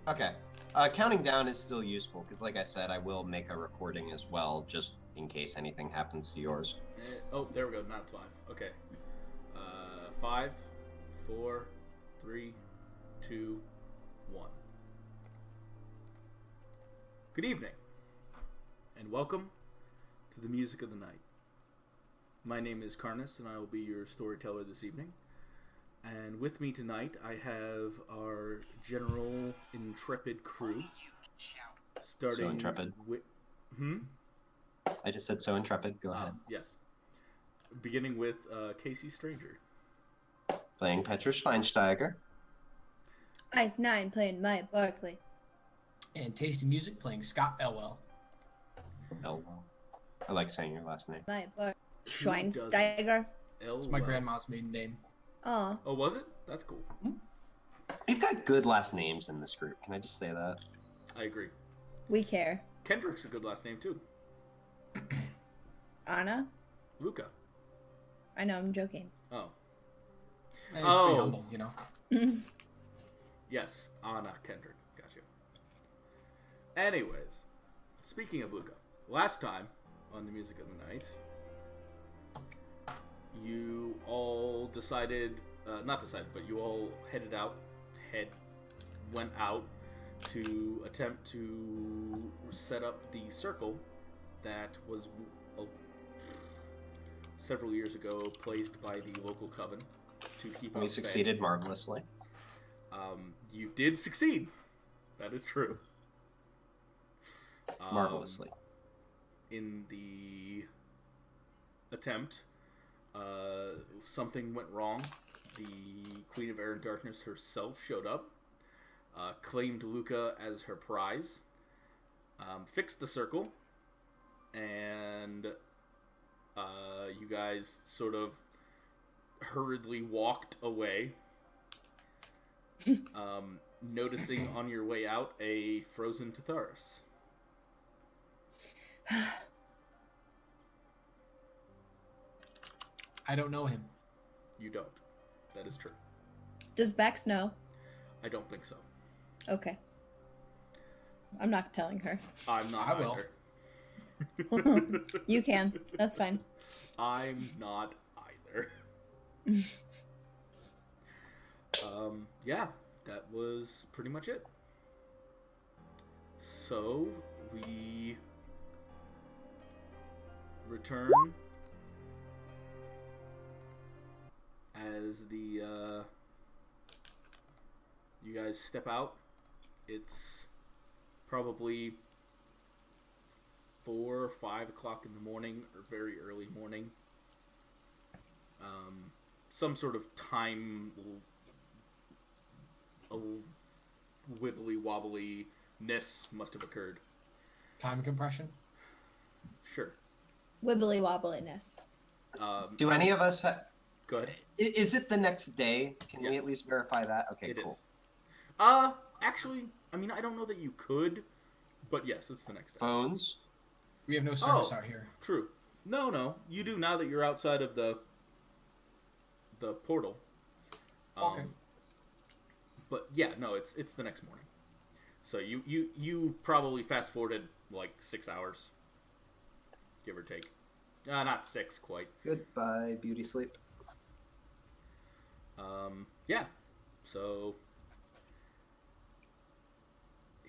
Okay. Counting down is still useful because, like I said, I will make a recording as well, just in case anything happens to yours. Oh, there we go. Now it's live. Okay. 5, 4, 3, 2, 1. Good evening, and welcome to the music of the night. My name is Karnis, and I will be your storyteller this evening. And with me tonight, I have our general intrepid crew. Starting So intrepid. with, I just said so intrepid. Go ahead. Yes. Beginning with kcstranger. Playing Petra Schweinsteiger. Ice 9 playing Maya Barkley. And tastymusic playing Scott Elwell. Elwell. I like saying your last name. Maya Barkley. Schweinsteiger. It's my grandma's maiden name. Oh. Oh, was it? That's cool. We've got good last names in this group. Can I just say that? I agree. We care. Kendrick's a good last name, too. Anna? Luca. I know, I'm joking. Oh. And he's pretty humble, you know. Yes, Anna Kendrick. Gotcha. Anyways, speaking of Luca, last time on the music of the night, you all decided, not decided, but you all went out to attempt to set up the circle that was several years ago placed by the local coven to keep out. We succeeded marvelously. You did succeed. That is true. Marvelously. In the attempt, something went wrong. The Queen of Air and Darkness herself showed up, claimed Luca as her prize, fixed the circle, and you guys sort of hurriedly walked away, noticing on your way out a frozen Tforce. I don't know him. You don't. That is true. Does Bex know? I don't think so. Okay. I'm not telling her. I'm not I will. either. You can. That's fine. I'm not either. Yeah, that was pretty much it. So, we return as the, you guys step out. It's probably 4 or 5 o'clock in the morning, or very early morning. Some sort of time wibbly wobbly-ness must have occurred. Time compression? Sure. Wibbly wobbliness. Do any of us have... Go ahead. Is it the next day? Can we Yes. at least verify that? Okay, It cool. is. Actually, I mean, I don't know that you could, but yes, it's the next day. Phones? We have no service out here. True. No, you do now that you're outside of the portal. Okay. But yeah, no, it's the next morning. So you probably fast forwarded like 6 hours, give or take. Not 6 quite. Goodbye, beauty sleep. Yeah. So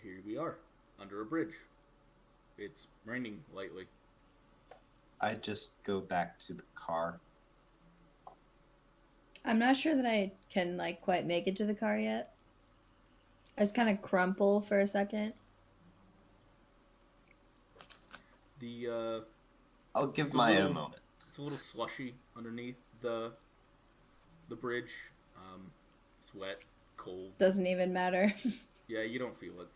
here we are under a bridge. It's raining lightly. I just go back to the car. I'm not sure that I can, quite make it to the car yet. I just kind of crumple for a second. I'll give Maya a moment. It's a little slushy underneath the bridge. It's wet, cold. Doesn't even matter. Yeah, you don't feel it.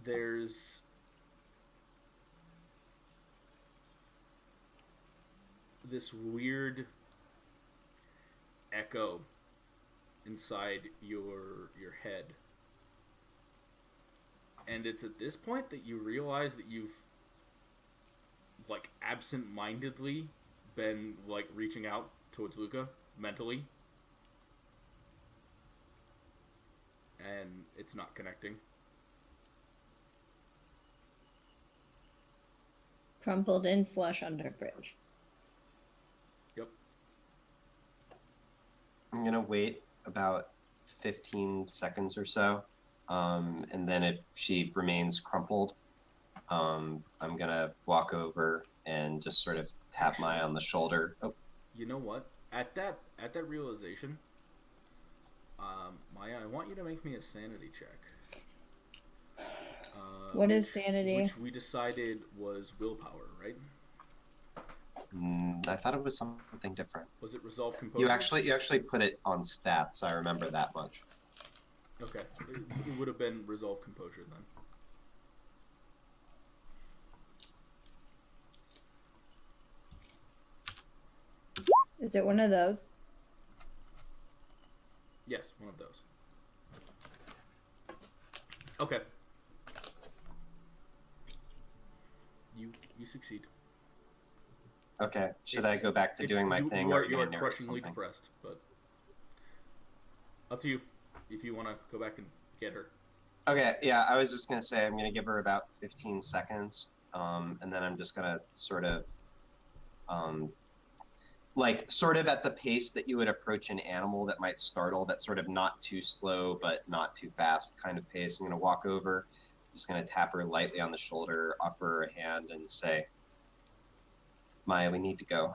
There's this weird echo inside your head. And it's at this point that you realize that you've absent-mindedly been reaching out towards Luca mentally. and it's not connecting. Crumpled in slush under bridge. Yep. I'm gonna wait about 15 seconds or so, and then if she remains crumpled, I'm gonna walk over and just sort of tap Maya on the shoulder. Oh, You know what? At that realization, Maya, I want you to make me a sanity check. What is sanity? Which we decided was willpower, right? I thought it was something different. Was it resolve composure? You actually put it on stats. I remember that much. Okay, it would have been resolve composure then. Is it one of those? Yes, one of those. Okay. You succeed. Okay. Should I go back to doing my thing? You or are, you are gonna narrate crushingly something? depressed, but up to you. If you want to go back and get her. Okay, yeah, I was just gonna say I'm gonna give her about 15 seconds, and then I'm just gonna sort of, sort of at the pace that you would approach an animal that might startle, that sort of not too slow but not too fast kind of pace. I'm gonna walk over, just gonna tap her lightly on the shoulder, offer her a hand, and say, "Maya, we need to go."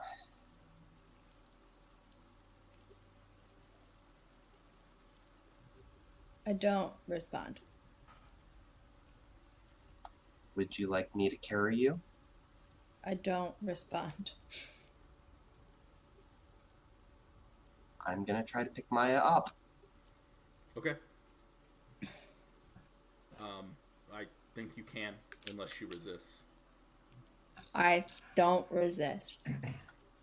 I don't respond. Would you like me to carry you? I don't respond. I'm gonna try to pick Maya up. Okay. I think you can, unless she resists. I don't resist.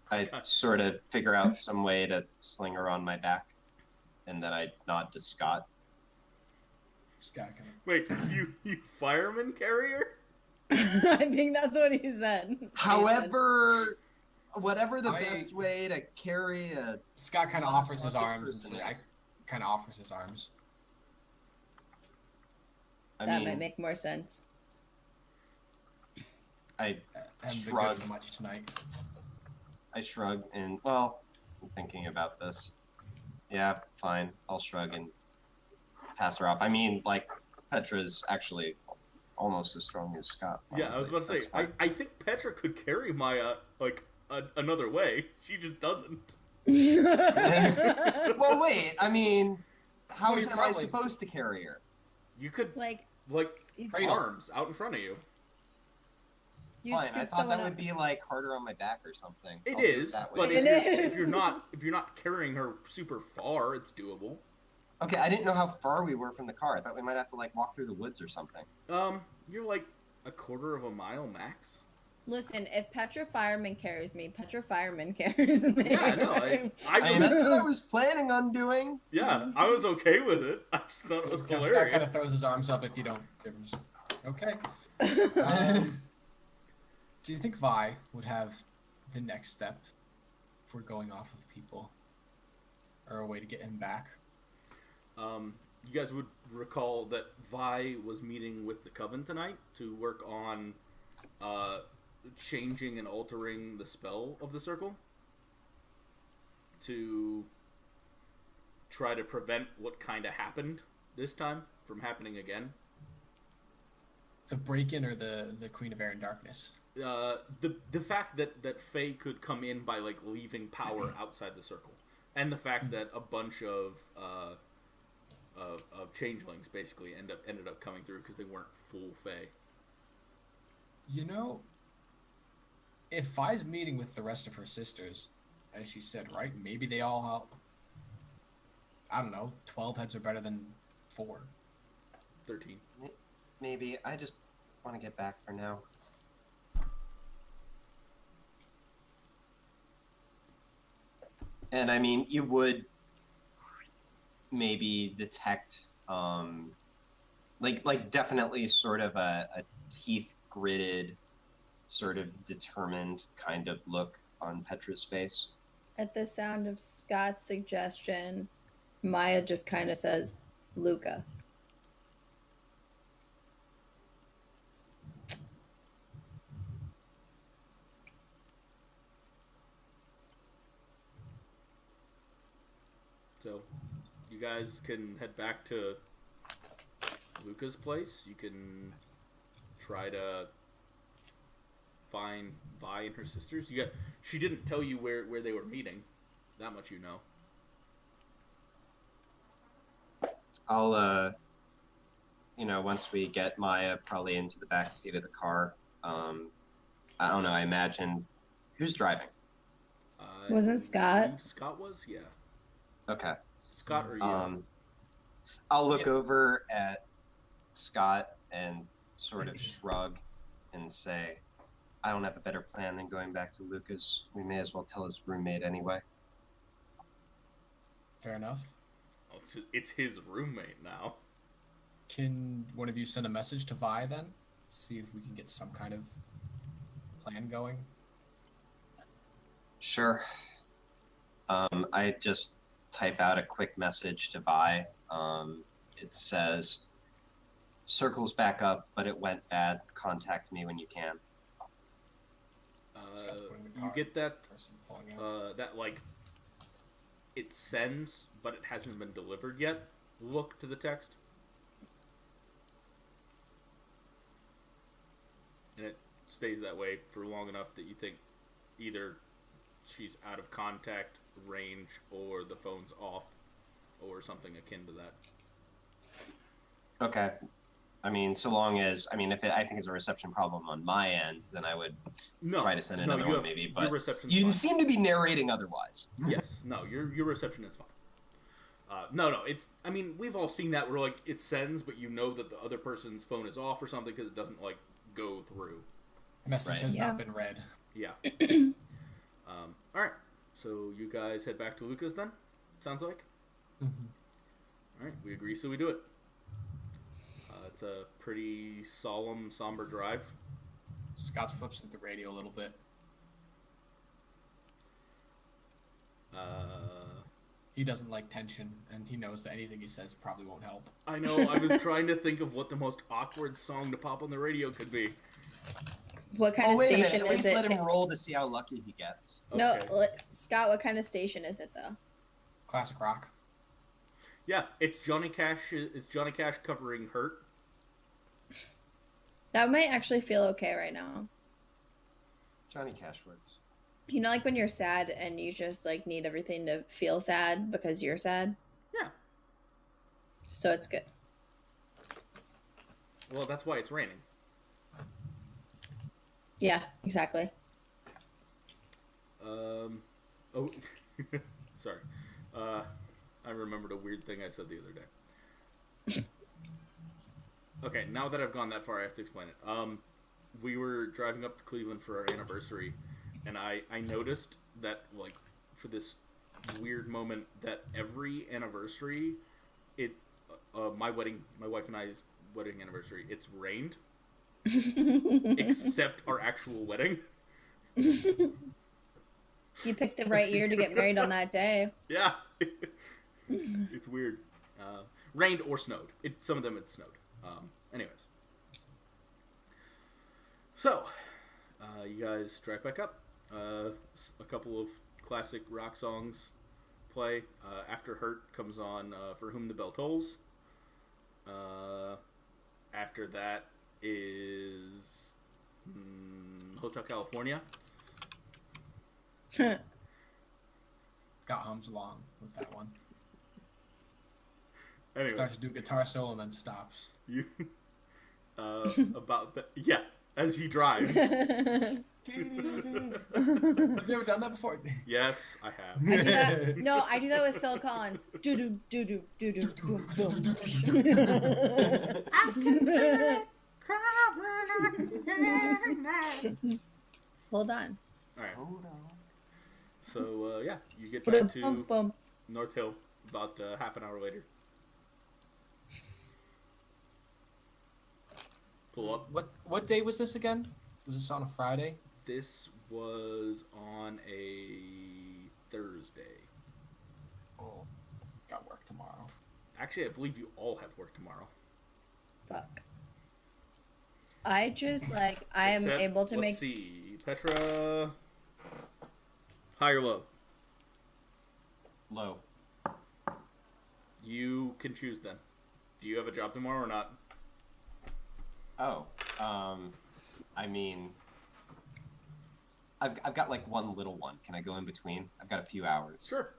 I sort of figure out some way to sling her on my back, and then I nod to Scott. Scott kind of. Wait, you fireman carrier? I think that's what he said. However, whatever the best way to carry a... Scott kind of offers his arms and person says, is. I kind of offers his arms. That might make more sense. I Haven't been shrug. good for much tonight. I shrug and, well, I'm thinking about this. Yeah, fine. I'll shrug and pass her off. I mean, like, Petra's actually almost as strong as Scott. Yeah, I was about to say, I think Petra could carry Maya, another way. She just doesn't. Well, wait. I mean, how Well, am you're I probably- supposed to carry her? You could, Like, Cradle. arms out in front of you. you Fine. I scoop thought someone that up. would be, like, harder on my back or something. It I'll do is, that way. but It if is. you're not carrying her super far, it's doable. Okay, I didn't know how far we were from the car. I thought we might have to, like, walk through the woods or something. You're like a quarter of a mile max. Listen, if Petra Fireman carries me, Petra Fireman carries me. Yeah, no, I I mean, that's what I was planning on doing. yeah, I was okay with it. I just thought it was Scott hilarious. kind of throws his arms up if you don't give him. Okay. Do you think Vi would have the next step if we're going off of people? Or a way to get him back? You guys would recall that Vi was meeting with the Coven tonight to work on changing and altering the spell of the circle to try to prevent what kind of happened this time from happening again. The break-in or the Queen of Air and Darkness? The fact that Faye could come in by like leaving power outside the circle, and the fact that a bunch of changelings basically ended up coming through because they weren't full Fae. You know, if Vi's meeting with the rest of her sisters, as she said, right? Maybe they all help. I don't know. 12 heads are better than 4. 13. Maybe. I just want to get back for now. And I mean, you would maybe detect, definitely sort of a teeth gritted, sort of determined kind of look on Petra's face. At the sound of Scott's suggestion, Maya just kind of says, Luca. So, you guys can head back to Luca's place. You can try to find Vi and her sisters. She didn't tell you where they were meeting. That much you know. I'll, once we get Maya probably into the back seat of the car, I don't know, I imagine... Who's driving? Wasn't Scott? believe Scott was? Yeah. Okay. Scott or you? I'll look over at Scott and sort of shrug and say, I don't have a better plan than going back to Lucas. We may as well tell his roommate anyway. Fair enough. Oh, it's his roommate now. Can one of you send a message to Vi then? See if we can get some kind of plan going. Sure. I just type out a quick message to Vi. It says, circle's back up, but it went bad. Contact me when you can. Scott's putting the You car get that, person pulling out. that, like, it sends, but it hasn't been delivered yet. Look to the text. And it stays that way for long enough that you think either she's out of contact range or the phone's off or something akin to that. Okay. I mean, so long as, I think it's a reception problem on my end, then I would try to send another one maybe, but you seem to be narrating otherwise. Yes, no, your reception is fine. No, it's, we've all seen that where, like, it sends, but you know that the other person's phone is off or something because it doesn't, like, go through. Message has not been read. Yeah. Alright, so you guys head back to Lucas then? Sounds like? Mm-hmm. Alright, we agree, so we do it. It's a pretty solemn, somber drive. Scott flips at the radio a little bit. He doesn't like tension, and he knows that anything he says probably won't help. I know, I was trying to think of what the most awkward song to pop on the radio could be. What kind of wait station a minute. At is least it? let him roll to see how lucky he gets. No, Okay. Scott, what kind of station is it though? Classic rock. Yeah, it's Johnny Cash. It's Johnny Cash covering "Hurt." That might actually feel okay right now. Johnny Cash works. You know, like when you're sad and you just like need everything to feel sad because you're sad. Yeah. So it's good. Well, that's why it's raining. Yeah, exactly. Oh, sorry. I remembered a weird thing I said the other day. Okay, now that I've gone that far, I have to explain it. We were driving up to Cleveland for our anniversary, and I noticed that, like, for this weird moment, that every anniversary, my wife and I's wedding anniversary, it's rained, except our actual wedding. You picked the right year to get married on that day. Yeah. It's weird. Rained or snowed. Some of them it snowed. Anyways. So, you guys drive back up. A couple of classic rock songs play. After Hurt comes on For Whom the Bell Tolls. After that is Hotel California. Got hums along with that one. Anyway. Starts to do a guitar solo and then stops. You about that? Yeah, as he drives. You've never done that before? Yes, I have. I do that. No, I do that with Phil Collins. Do do do do do do do. Hold on. All right. So yeah, you get back to Bum. North Hill about half an hour later. Pull up. What day was this again? Was this on a Friday? This was on a Thursday. Oh, got work tomorrow. Actually, I believe you all have work tomorrow. Fuck. I just, like, I am Except, able to let's make... see. Petra... High or low? Low. You can choose then. Do you have a job tomorrow or not? Oh, I mean, I've got like one little one. Can I go in between? I've got a few hours. Sure.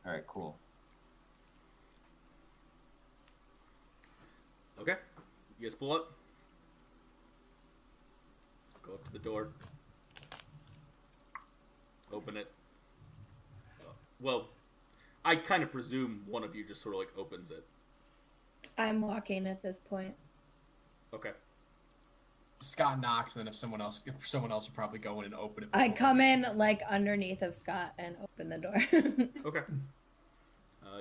All right, cool. Okay. You guys pull up. Go up to the door. Open it. Well, I kind of presume one of you just sort of like opens it. I'm walking at this point. Okay. Scott knocks, and then if someone else would probably go in and open it. I before come me. in, like, underneath of Scott and open the door. Okay.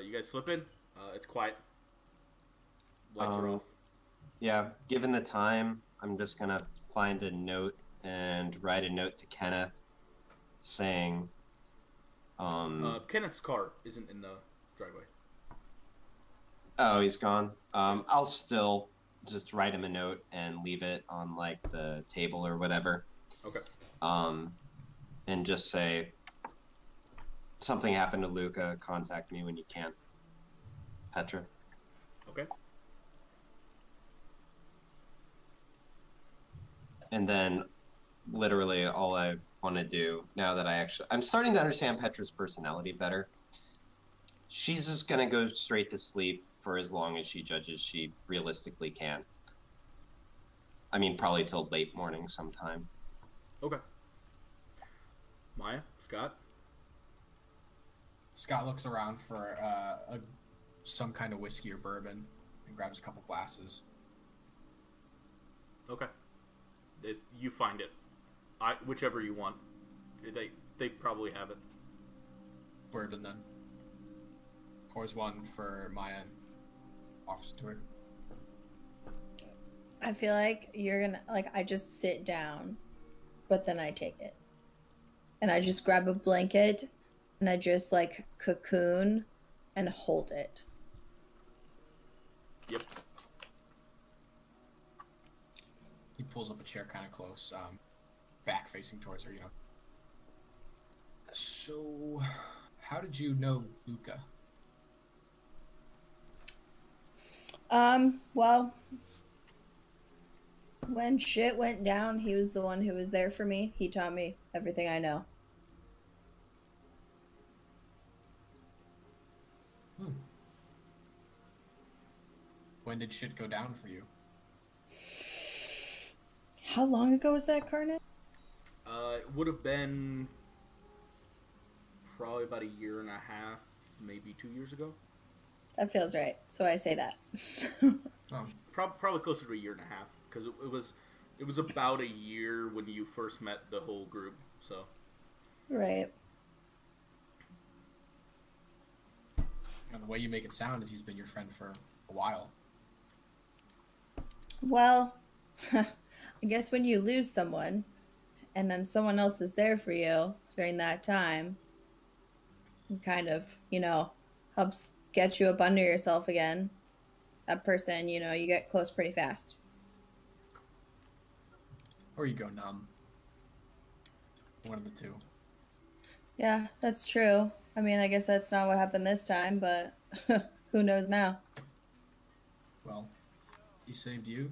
You guys slip in. It's quiet. Lights are off. Yeah, given the time, I'm just gonna find a note and write a note to Kenneth saying, Kenneth's car isn't in the driveway. oh, he's gone. I'll still just write him a note and leave it on like the table or whatever. Okay. And just say, something happened to Luca, contact me when you can. Petra. Okay. And then literally all I want to do now that I'm starting to understand Petra's personality better. She's just going to go straight to sleep for as long as she judges she realistically can. I mean, probably till late morning sometime. Okay. Maya? Scott? Scott looks around for some kind of whiskey or bourbon and grabs a couple glasses. Okay. You find it. Whichever you want. They probably have it. Bourbon, then. Pours one for Maya and offers it to her. I feel like you're gonna, like, I just sit down, but then I take it. And I just grab a blanket, and I just, like, cocoon and hold it. Yep. He pulls up a chair kind of close, back facing towards her, So, how did you know Luca? Well, when shit went down, he was the one who was there for me. He taught me everything I know. When did shit go down for you? How long ago was that, Karnis? It would have been probably about a year and a half, maybe 2 years ago. That feels right. So I say that. Oh. Probably closer to a year and a half, because it was about a year when you first met the whole group. So. Right. And the way you make it sound is he's been your friend for a while. Well, I guess when you lose someone, and then someone else is there for you during that time, it kind of, helps get you up under yourself again. That person, you get close pretty fast. Or you go numb. One of the two. Yeah, that's true. I mean, I guess that's not what happened this time, but who knows now? Well, he saved you.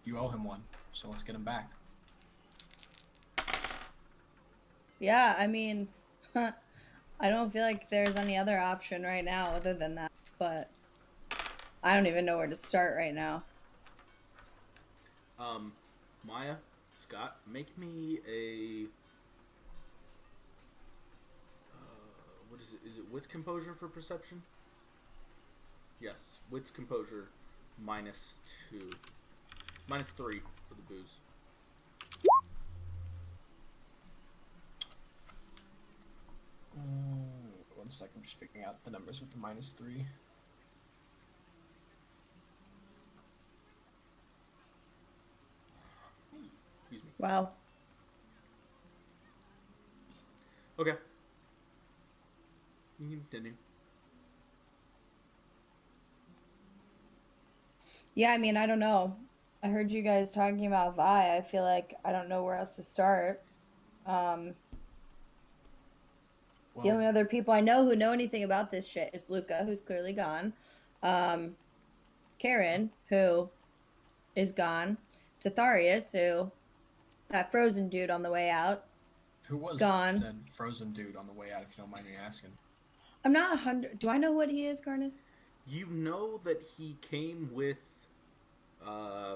You owe him one, so let's get him back. Yeah, I mean, I don't feel like there's any other option right now other than that, but I don't even know where to start right now. Maya, Scott, make me a... what is it? Is it wits composure for perception? Yes, wits composure -2. -3 for the booze. One second, I'm just figuring out the numbers with the -3. Excuse me. Wow. Okay. You can continue. Yeah, I mean, I don't know. I heard you guys talking about Vi. I feel like I don't know where else to start. Um, the Well, only other people I know who know anything about this shit is Luca, who's clearly gone. Um, Karen, who is gone. Titharius, who that frozen dude on the way out, who was gone. said frozen dude on the way out, if you don't mind me asking? I'm not 100. Do I know what he is, Karnis? You know that he came with uh,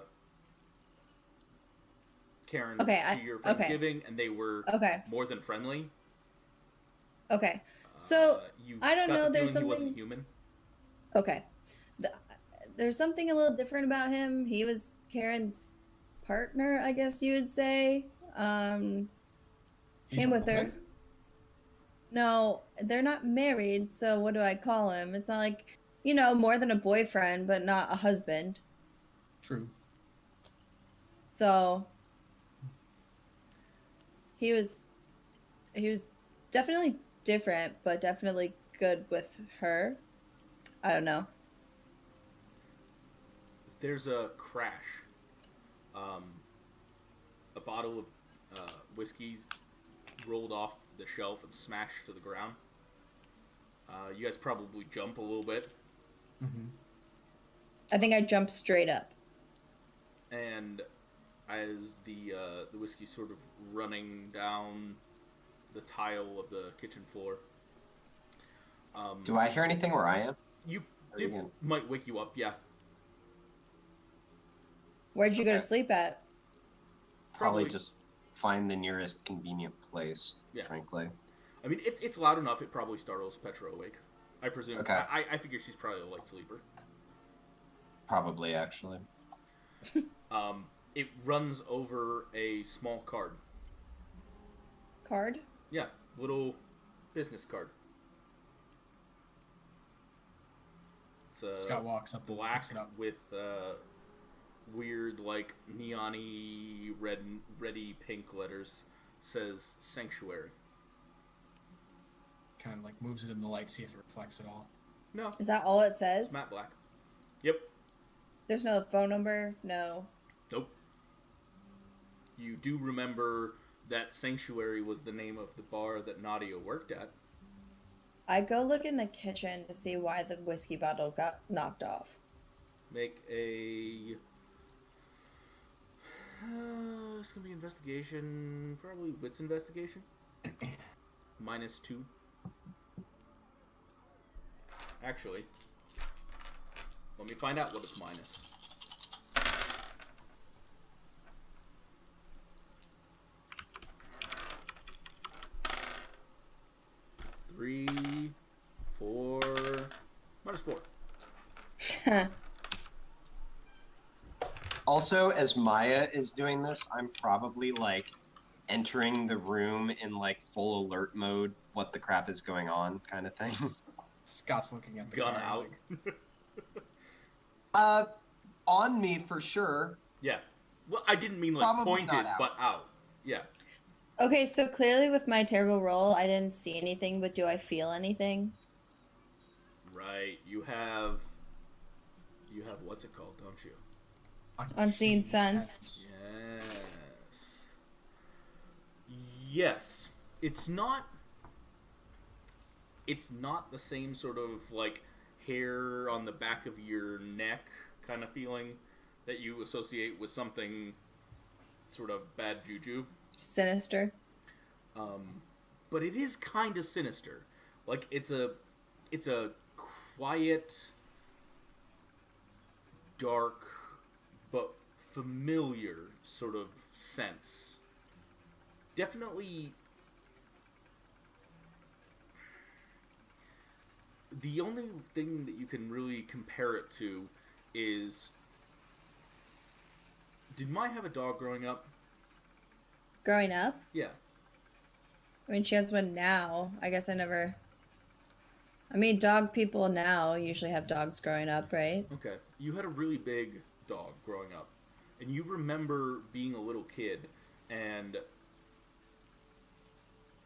Karen Okay, to your okay, Friendsgiving, and they were okay, more than friendly. okay. So You I don't got the know. There's feeling he wasn't something. human. Okay, the, there's something a little different about him. He was Karen's partner, I guess you would say. He's Came a with her. woman? No, they're not married. So what do I call him? It's not like more than a boyfriend, but not a husband. True. So he was he was definitely different, but definitely good with her. I don't know. There's a crash. Um, a bottle of whiskey rolled off the shelf and smashed to the ground. You guys probably jump a little bit, Mm-hmm. I think I jumped straight up. and as the whiskey sort of running down the tile of the kitchen floor, Do I hear anything where I am? you Or you it can- might wake you up. Yeah, Where'd you go to Okay. sleep at? Probably just find the nearest convenient place, Yeah. frankly. I mean, it's loud enough. It probably startles Petra awake. I presume. Okay. I figure she's probably a light sleeper. Probably, actually. It runs over a small card. Card? Yeah, little business card. It's Scott walks up and black picks it up. with weird, like neon-y reddy pink letters. Says sanctuary. Kind of like moves it in the light, see if it reflects at all. No, Is that all it it's says? matte black. Yep. There's no phone number? No. Nope. You do remember that Sanctuary was the name of the bar that Nadia worked at. I go look in the kitchen to see why the whiskey bottle got knocked off. Make a... it's gonna be investigation, probably wits investigation. -2. Actually, let me find out what it's minus. Three, 4, -4. Also, as Maya is doing this, I'm probably like entering the room in like full alert mode, what the crap is going on kind of thing. Scott's looking at the Gun card, out. like, On me for sure. Yeah. Well, I didn't mean like Probably pointed, not out. but out. Yeah. Okay, so clearly with my terrible roll, I didn't see anything, but do I feel anything? Right. You have what's it called, don't you? Unseen sense. Yes. It's not the same sort of like hair on the back of your neck kind of feeling that you associate with something sort of bad juju. Sinister. But it is kind of sinister. Like it's a quiet, dark, but familiar sort of sense. Definitely. The only thing that you can really compare it to is, did Mai have a dog growing up? Growing up? Yeah. I mean, she has one now. I guess I never. I mean, dog people now usually have dogs growing up, right? Okay. You had a really big dog growing up. And you remember being a little kid and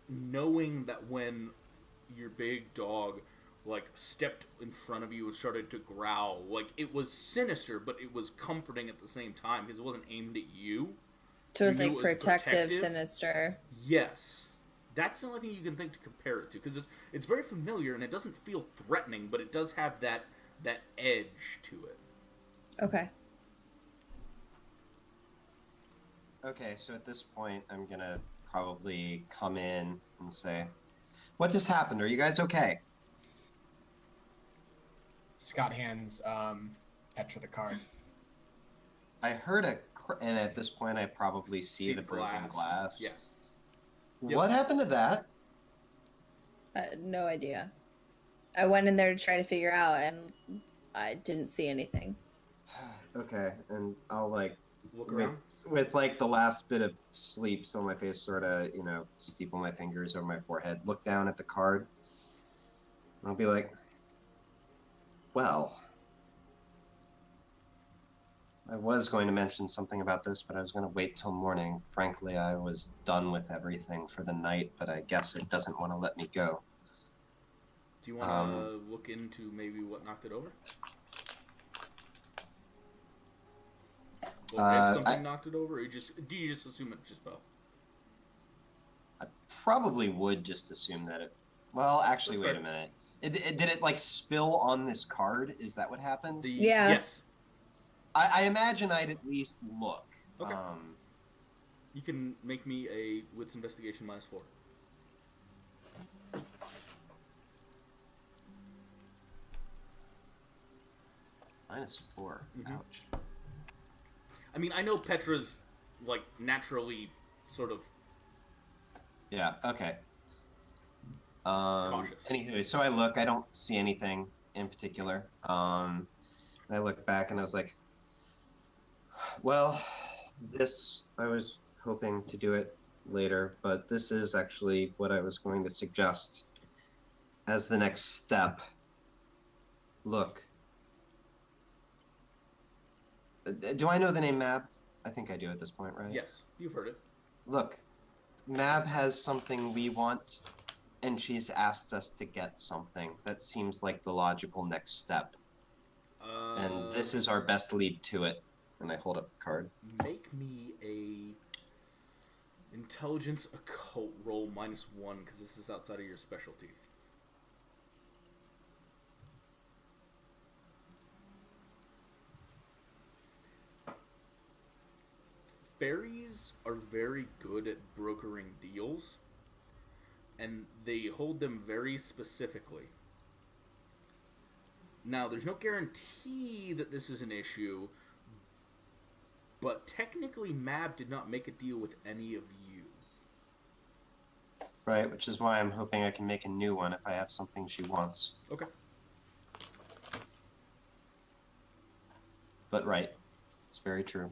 knowing that when your big dog like stepped in front of you and started to growl. Like it was sinister, but it was comforting at the same time because it wasn't aimed at you. So it was You knew like it was protective, sinister. Yes, that's the only thing you can think to compare it to because it's very familiar and it doesn't feel threatening, but it does have that edge to it. Okay. Okay, so at this point, I'm gonna probably come in and say, "What just happened? Are you guys okay?" Scott hands Petra the card. I heard and at this point, I probably see the broken glass. Yeah. What happened to that? I had no idea. I went in there to try to figure out, and I didn't see anything. Okay, and I'll like Look around with like the last bit of sleep still on my face, sort of, steeple my fingers over my forehead, look down at the card. And I'll be like, well, I was going to mention something about this, but I was going to wait till morning. Frankly, I was done with everything for the night, but I guess it doesn't want to let me go. Do you want to look into maybe what knocked it over? Or if something knocked it over, or do you just assume it just fell? I probably would just assume that it... Well, actually, wait a minute. Did it, like, spill on this card? Is that what happened? Yeah. Yes. I imagine I'd at least look. Okay. You can make me a Wits Investigation -4. -4. Mm-hmm. Ouch. I mean, I know Petra's, like, naturally sort of... Yeah, okay. Cautious. Anyway, so I look, I don't see anything in particular. And I look back and I was like, well, I was hoping to do it later, but this is actually what I was going to suggest as the next step. Look. Do I know the name Mab? I think I do at this point, right? Yes, you've heard it. Look, Mab has something we want, and she's asked us to get something. That seems like the logical next step. And this is our best lead to it. And I hold up the card. Make me a intelligence occult roll -1, because this is outside of your specialty. Fairies are very good at brokering deals, and they hold them very specifically. Now, there's no guarantee that this is an issue, but technically Mab did not make a deal with any of you. Right, which is why I'm hoping I can make a new one if I have something she wants. Okay. But right, it's very true.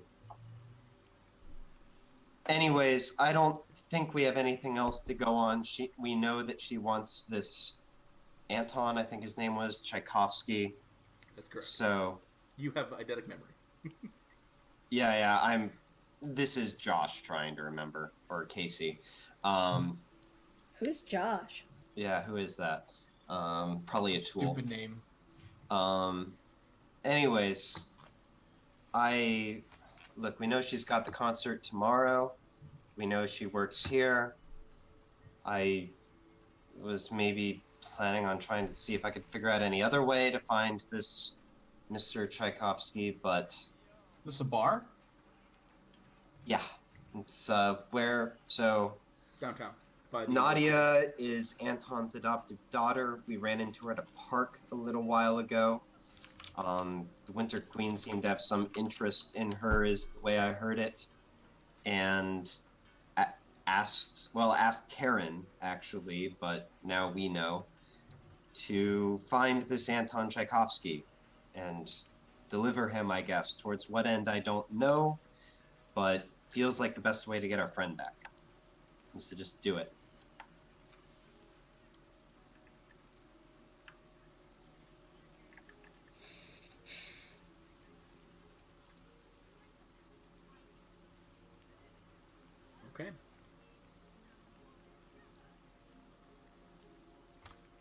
Anyways, I don't think we have anything else to go on. We know that she wants this Anton, I think his name was, Tchaikovsky. That's correct. So... You have eidetic memory. Yeah, this is Josh trying to remember, or Casey. Who's Josh? Yeah, who is that? Probably a tool. Stupid name. Anyways, look, we know she's got the concert tomorrow. We know she works here. I was maybe planning on trying to see if I could figure out any other way to find this Mr. Tchaikovsky, but... This a bar? Yeah. It's, so... Downtown. Nadia is Anton's adoptive daughter. We ran into her at a park a little while ago. The Winter Queen seemed to have some interest in her, is the way I heard it, and asked Karen, actually, but now we know, to find this Anton Tchaikovsky and deliver him, I guess. Towards what end, I don't know, but feels like the best way to get our friend back is to just do it. Okay.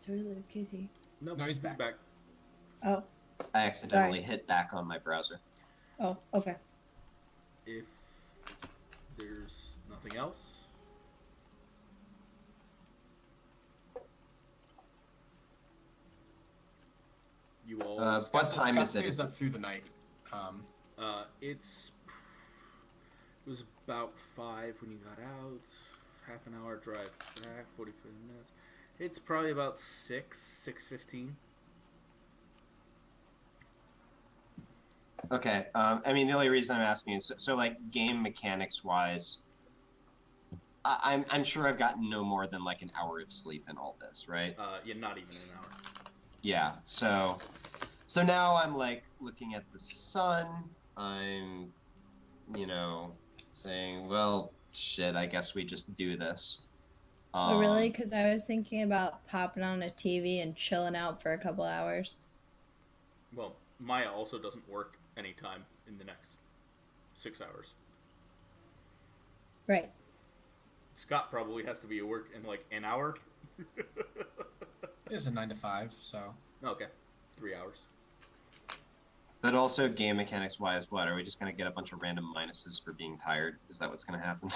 Did we lose Casey? Nope, No, he's back. Oh, I accidentally hit back on my browser. oh, okay. If there's nothing else, you all. What time is it? Stays up through the night. It was about 5 when you got out. Half an hour drive back, 45 minutes. It's probably about 6:15. Okay. I mean, the only reason I'm asking is so like game mechanics wise, I'm sure I've gotten no more than like an hour of sleep in all this, right? Yeah, not even an hour. Yeah. So now I'm like looking at the sun. I'm, saying, well, shit. I guess we just do this. Oh, really? Because I was thinking about popping on a TV and chilling out for a couple hours. Well, Maya also doesn't work anytime in the next 6 hours. Right. Scott probably has to be at work in like an hour. It's a 9 to 5, so. Okay, 3 hours. But also game mechanics wise, what are we just gonna get a bunch of random minuses for being tired? Is that what's gonna happen?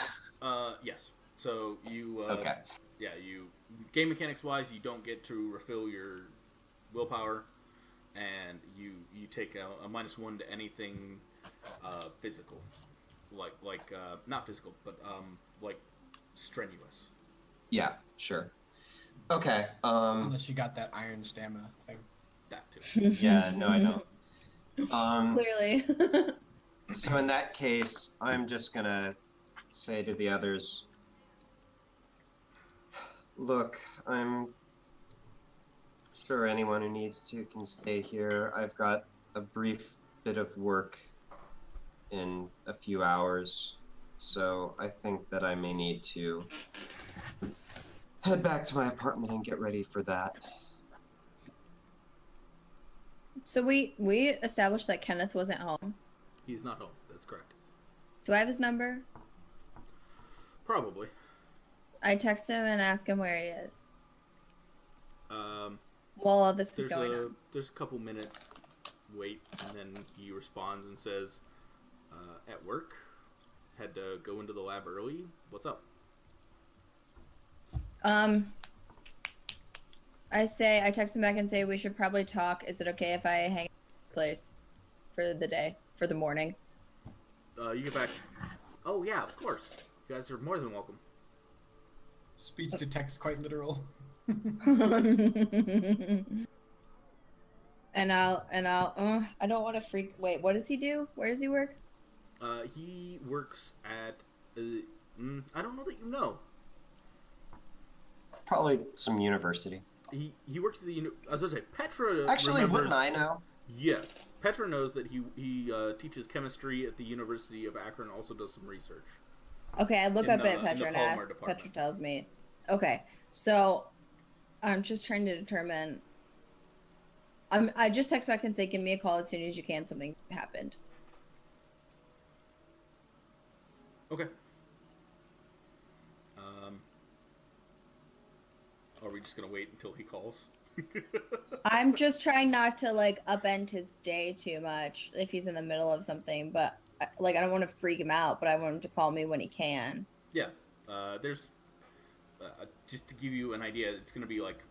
Yes. So you. Okay. Yeah, game mechanics wise, you don't get to refill your willpower, and you take a -1 to anything physical, like not physical, but like strenuous. Yeah, sure. Okay. Unless you got that iron stamina thing. That too. Yeah, no, I don't. Clearly. So in that case, I'm just gonna say to the others, look, I'm sure anyone who needs to can stay here. I've got a brief bit of work in a few hours, so I think that I may need to head back to my apartment and get ready for that. So we established that Kenneth wasn't home. He's not home. That's correct. Do I have his number? Probably. I text him and ask him where he is. While all this is going on. There's a couple minute wait, and then he responds and says, "At work. Had to go into the lab early. What's up?" I text him back and say we should probably talk. Is it okay if I hang at the place for the day, for the morning? You get back. Oh yeah, of course. You guys are more than welcome. Speech to text quite literal. and I'll I don't want to freak. Wait, what does he do? Where does he work? He works at I don't know that you know. Probably some university. He works at the I was going to say Petra. Actually, wouldn't I know? Yes, Petra knows that he teaches chemistry at the University of Akron. Also does some research. Okay, I look up at Petra and ask. Petra tells me. Okay, so I'm just trying to determine. I just text back and say, "Give me a call as soon as you can. Something happened." Okay. Are we just gonna wait until he calls? I'm just trying not to like upend his day too much if he's in the middle of something, but like I don't want to freak him out, but I want him to call me when he can. Yeah. There's just to give you an idea, it's gonna be like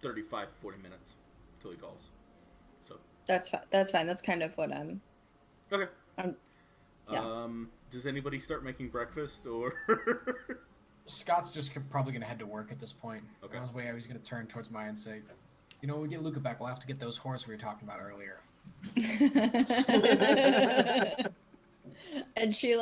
35, 40 minutes until he calls. So that's fine. That's fine. That's kind of what I'm. Okay. Yeah. Does anybody start making breakfast or? Scott's just probably going to head to work at this point. Okay. On his way out, he's going to turn towards Maya and say, when we get Luca back, we'll have to get those horses we were talking about earlier. And she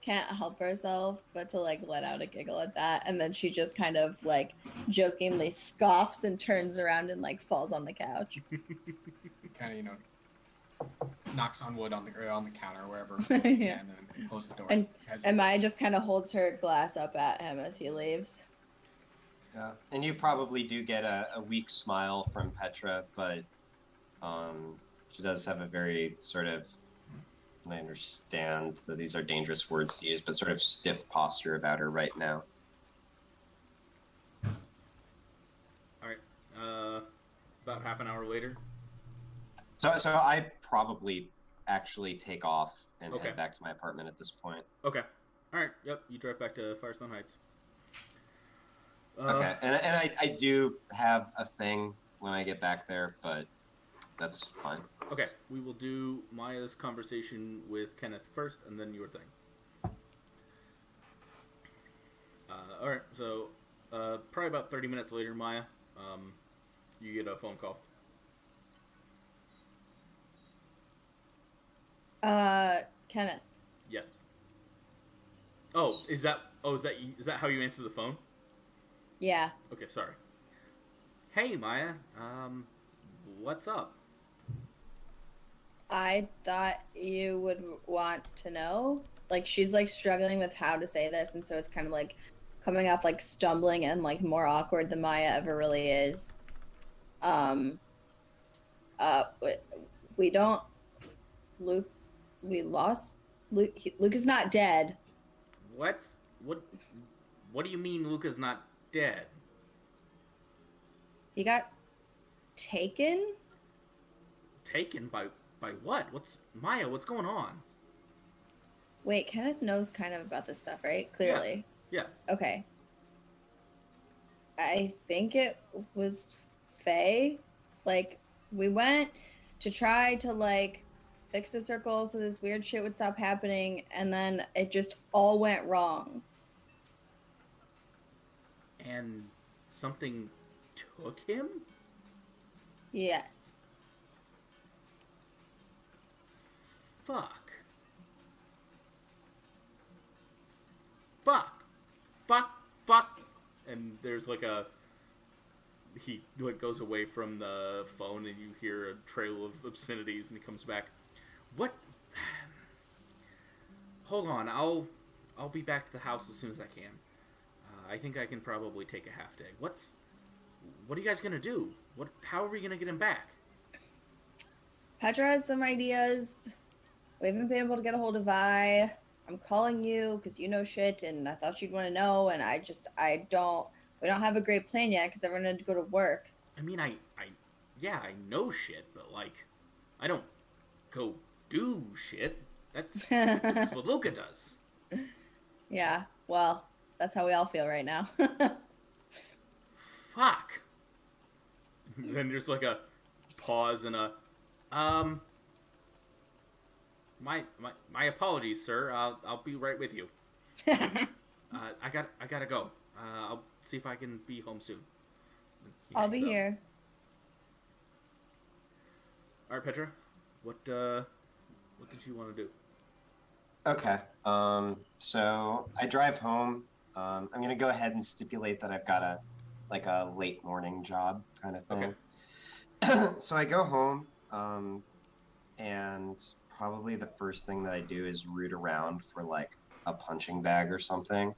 can't help herself but to like let out a giggle at that, and then she just kind of like jokingly scoffs and turns around and like falls on the couch. Kind of, knocks on wood on the counter wherever Yeah. can and close the door. And Maya just kind of holds her glass up at him as he leaves. Yeah, and you probably do get a weak smile from Petra, but she does have a very sort of, I understand that these are dangerous words to use, but sort of stiff posture about her right now. All right. about half an hour later. So I probably actually take off and Okay. head back to my apartment at this point. Okay. All right. Yep. You drive back to Firestone Heights. Okay, and I do have a thing when I get back there, but that's fine. Okay. We will do Maya's conversation with Kenneth first, and then your thing. All right. So, probably about 30 minutes later, Maya, you get a phone call. Kenneth. Yes. Is that how you answer the phone? Yeah. Okay, sorry. Hey, Maya. What's up? I thought you would want to know. Like, she's like struggling with how to say this, and so it's kind of like coming up like stumbling and like more awkward than Maya ever really is. We don't. Luke, we lost. Luke is not dead. What do you mean Luca's not dead? He got taken. Taken by what? Maya, what's going on? Wait, Kenneth knows kind of about this stuff, right? Clearly. Yeah. Okay. I think it was Faye. Like, we went to try to like fix the circle so this weird shit would stop happening, and then it just all went wrong. And something took him? Yes. Fuck. And there's like he like goes away from the phone, and you hear a trail of obscenities, and he comes back. What? Hold on, I'll be back to the house as soon as I can. I think I can probably take a half day. What are you guys gonna do? How are we gonna get him back? Petra has some ideas. We haven't been able to get a hold of Vi. I'm calling you because you know shit, and I thought you'd want to know, and we don't have a great plan yet because everyone had to go to work. I mean, I know shit, but like, I don't go do shit. That's what Luca does. Yeah, well, that's how we all feel right now. Fuck. Then there's like a pause and my apologies, sir. I'll be right with you. I gotta go. I'll see if I can be home soon. I'll be here. All right, Petra. What did you want to do? Okay. So I drive home. I'm gonna go ahead and stipulate that I've got a late morning job kind of thing. Okay. So I go home, and probably the first thing that I do is root around for like a punching bag or something,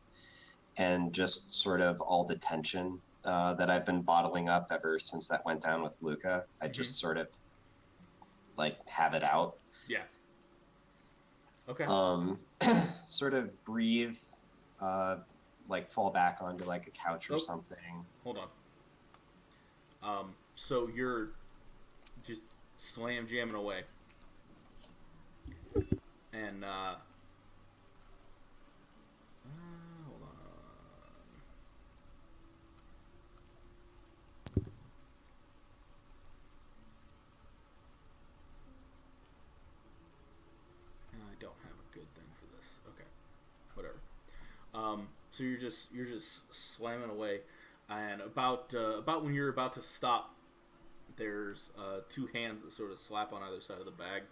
and just sort of all the tension that I've been bottling up ever since that went down with Luca. I just sort of like have it out. Yeah. Okay. Sort of breathe, like fall back onto like a couch or something. Hold on. So you're just slam jamming away. And, hold on. I don't have a good thing for this. Okay. Whatever. So you're just slamming away, and about when you're about to stop, there's two hands that sort of slap on either side of the bag,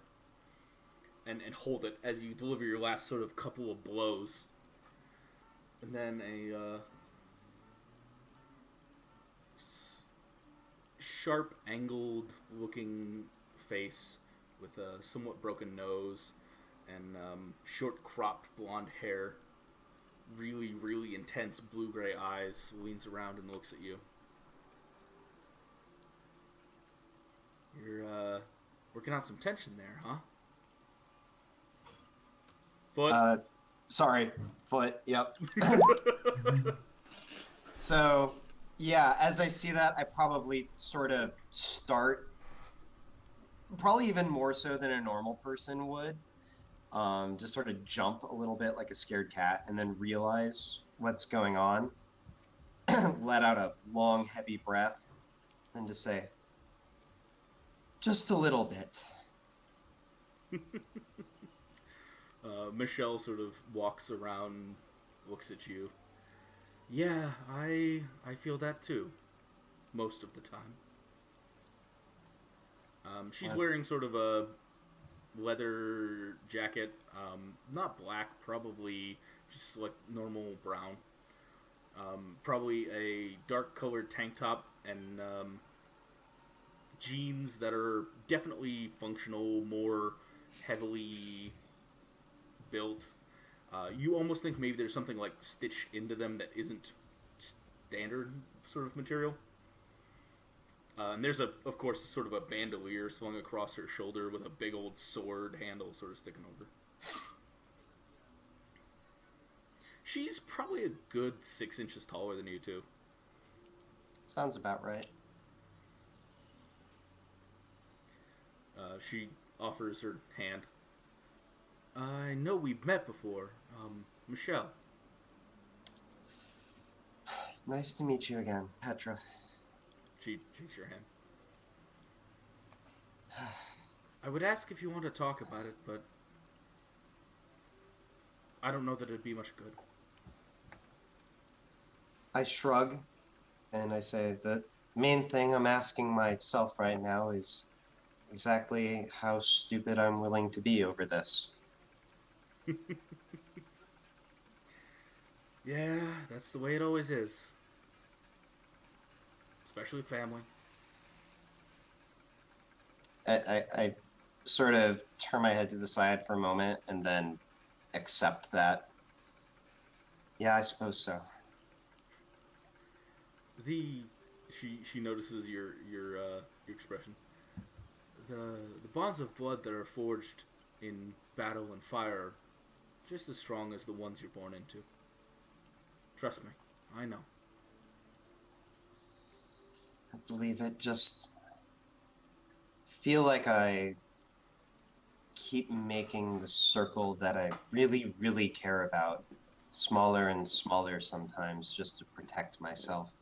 and hold it as you deliver your last sort of couple of blows, and then a sharp, angled looking face with a somewhat broken nose and short cropped blonde hair, really, really intense blue-gray eyes, leans around and looks at you. You're working out some tension there, huh? Foot? Sorry, foot, yep. So, Yeah, as I see that, I probably sort of start, probably even more so than a normal person would. Just sort of jump a little bit like a scared cat and then realize what's going on. Let out a long, heavy breath, and just say, just a little bit. Michelle sort of walks around, looks at you. Yeah, I feel that too, most of the time. She's wearing sort of a leather jacket, not black, probably just like normal brown. Probably a dark colored tank top and jeans that are definitely functional, more heavily built. You almost think maybe there's something like stitched into them that isn't standard sort of material. And there's of course, sort of a bandolier slung across her shoulder with a big old sword handle sort of sticking over. She's probably a good 6 inches taller than you two. Sounds about right. She offers her hand. I know we've met before. Michelle. Nice to meet you again, Petra. She shakes your hand. I would ask if you want to talk about it, but I don't know that it'd be much good. I shrug and I say, the main thing I'm asking myself right now is exactly how stupid I'm willing to be over this. Yeah, that's the way it always is. Especially family. I sort of turn my head to the side for a moment and then accept that. Yeah, I suppose so. She notices your expression. The bonds of blood that are forged in battle and fire are just as strong as the ones you're born into. Trust me, I know. I believe it. Just feel like I keep making the circle that I really, really care about smaller and smaller sometimes just to protect myself.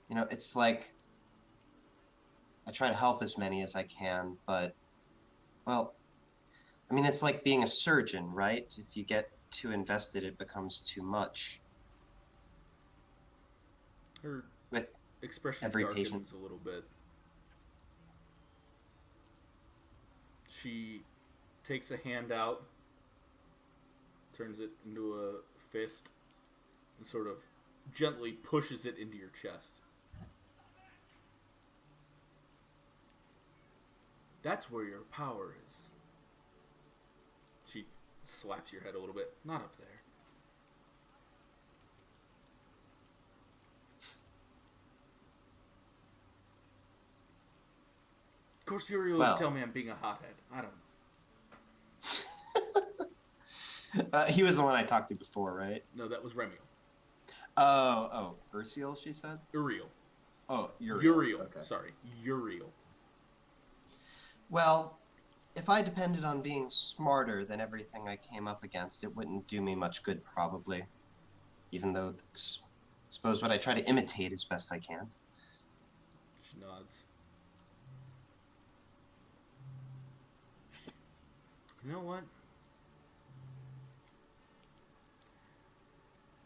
You know, it's like I try to help as many as I can, but, well, I mean, it's like being a surgeon, right? If you get too invested, it becomes too much. Her With expression every darkens patient. a little bit. She takes a hand out, turns it into a fist, and sort of gently pushes it into your chest. That's where your power is. She slaps your head a little bit. Not up there. Of course, Uriel would tell me I'm being a hothead. I don't know. He was the one I talked to before, right? No, that was Remiel. Oh, Ursiel, she said? Uriel. Oh, Uriel. Okay. Sorry, Uriel. Well, if I depended on being smarter than everything I came up against, it wouldn't do me much good, probably. Even though that's, I suppose, what I try to imitate as best I can. She nods. You know what?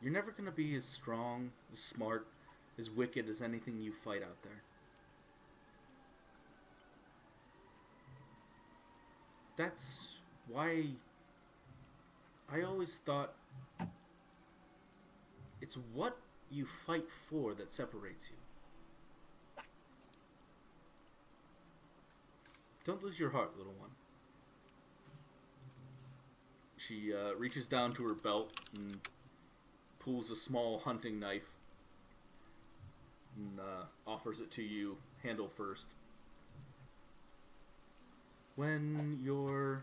You're never going to be as strong, as smart, as wicked as anything you fight out there. That's why I always thought it's what you fight for that separates you. Don't lose your heart, little one. She reaches down to her belt and pulls a small hunting knife and offers it to you, handle first. When your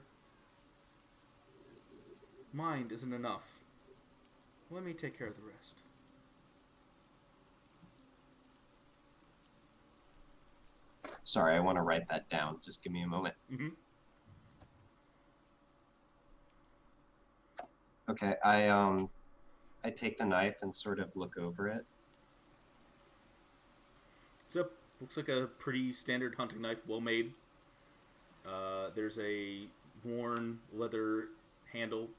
mind isn't enough, let me take care of the rest. Sorry, I want to write that down. Just give me a moment. Mm-hmm. Okay, I take the knife and sort of look over it. Looks like a pretty standard hunting knife, well made. There's a worn leather handle.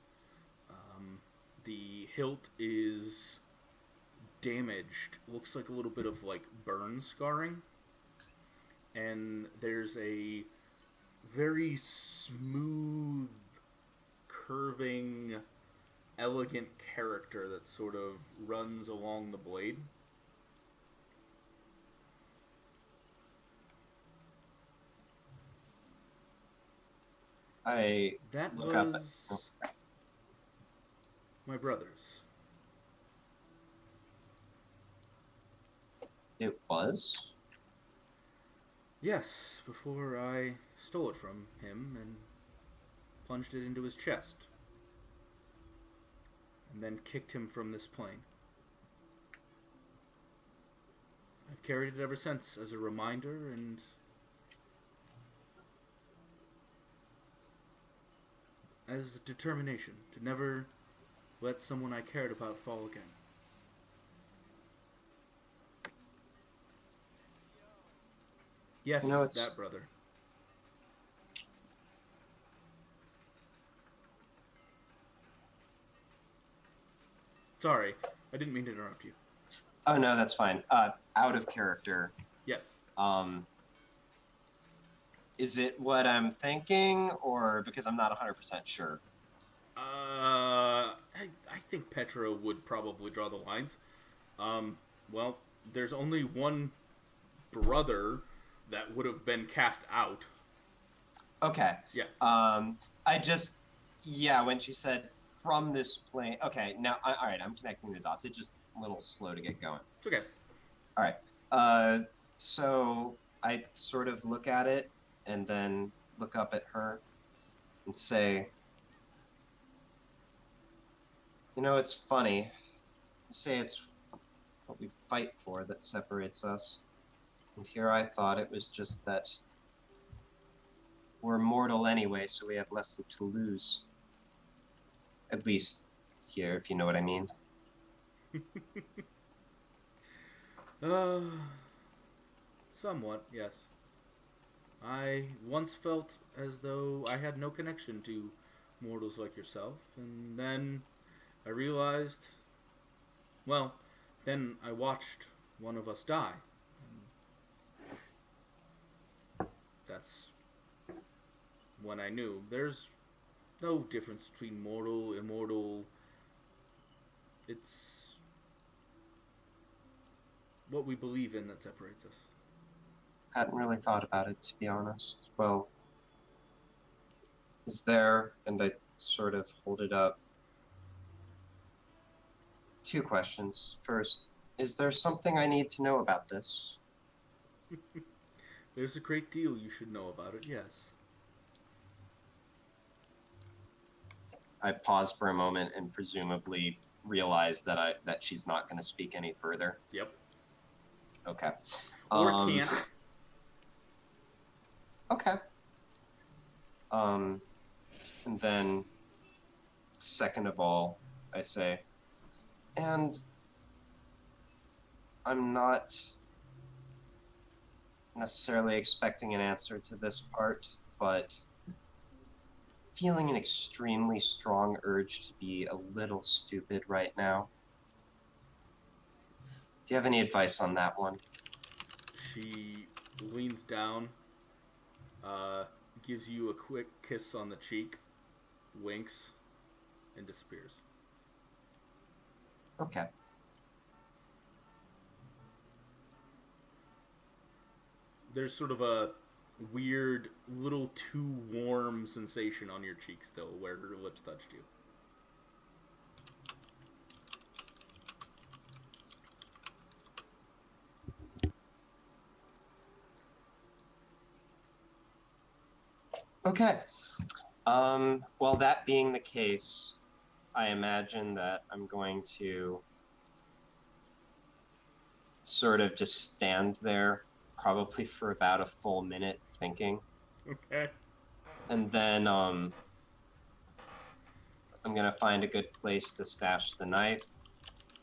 The hilt is damaged. Looks like a little bit of like burn scarring. And there's a very smooth, curving, elegant character that sort of runs along the blade. That look was up. my brother's. It was? Yes, before I stole it from him and plunged it into his chest. And then kicked him from this plane. I've carried it ever since as a reminder and as determination to never let someone I cared about fall again. Yes, that brother. Sorry, I didn't mean to interrupt you. Oh, no, that's fine. Out of character. Yes. Is it what I'm thinking, or because I'm not 100% sure? I think Petra would probably draw the lines. Well, there's only one brother that would have been cast out. Okay. Yeah. When she said from this plane. Okay, now, all right, I'm connecting the dots. It's just a little slow to get going. It's okay. All right. So I sort of look at it and then look up at her and say, it's funny. You say it's what we fight for that separates us. And here I thought it was just that we're mortal anyway, so we have less to lose. At least here, if you know what I mean. Somewhat, yes. I once felt as though I had no connection to mortals like yourself, and then I realized, then I watched one of us die. And that's when I knew there's no difference between mortal, immortal. It's what we believe in that separates us. Hadn't really thought about it, to be honest. Well, is there, and I sort of hold it up, 2 questions. First, is there something I need to know about this? There's a great deal you should know about it, yes. I pause for a moment and presumably realize that she's not going to speak any further. Yep. Okay. Or can't. Okay. And then, second of all, I say, and I'm not necessarily expecting an answer to this part, but feeling an extremely strong urge to be a little stupid right now. Do you have any advice on that one? She leans down, gives you a quick kiss on the cheek, winks, and disappears. Okay. There's sort of a weird, little too warm sensation on your cheek still, where her lips touched you. Okay. Well, that being the case, I imagine that I'm going to sort of just stand there, probably for about a full minute thinking. Okay. And then I'm going to find a good place to stash the knife.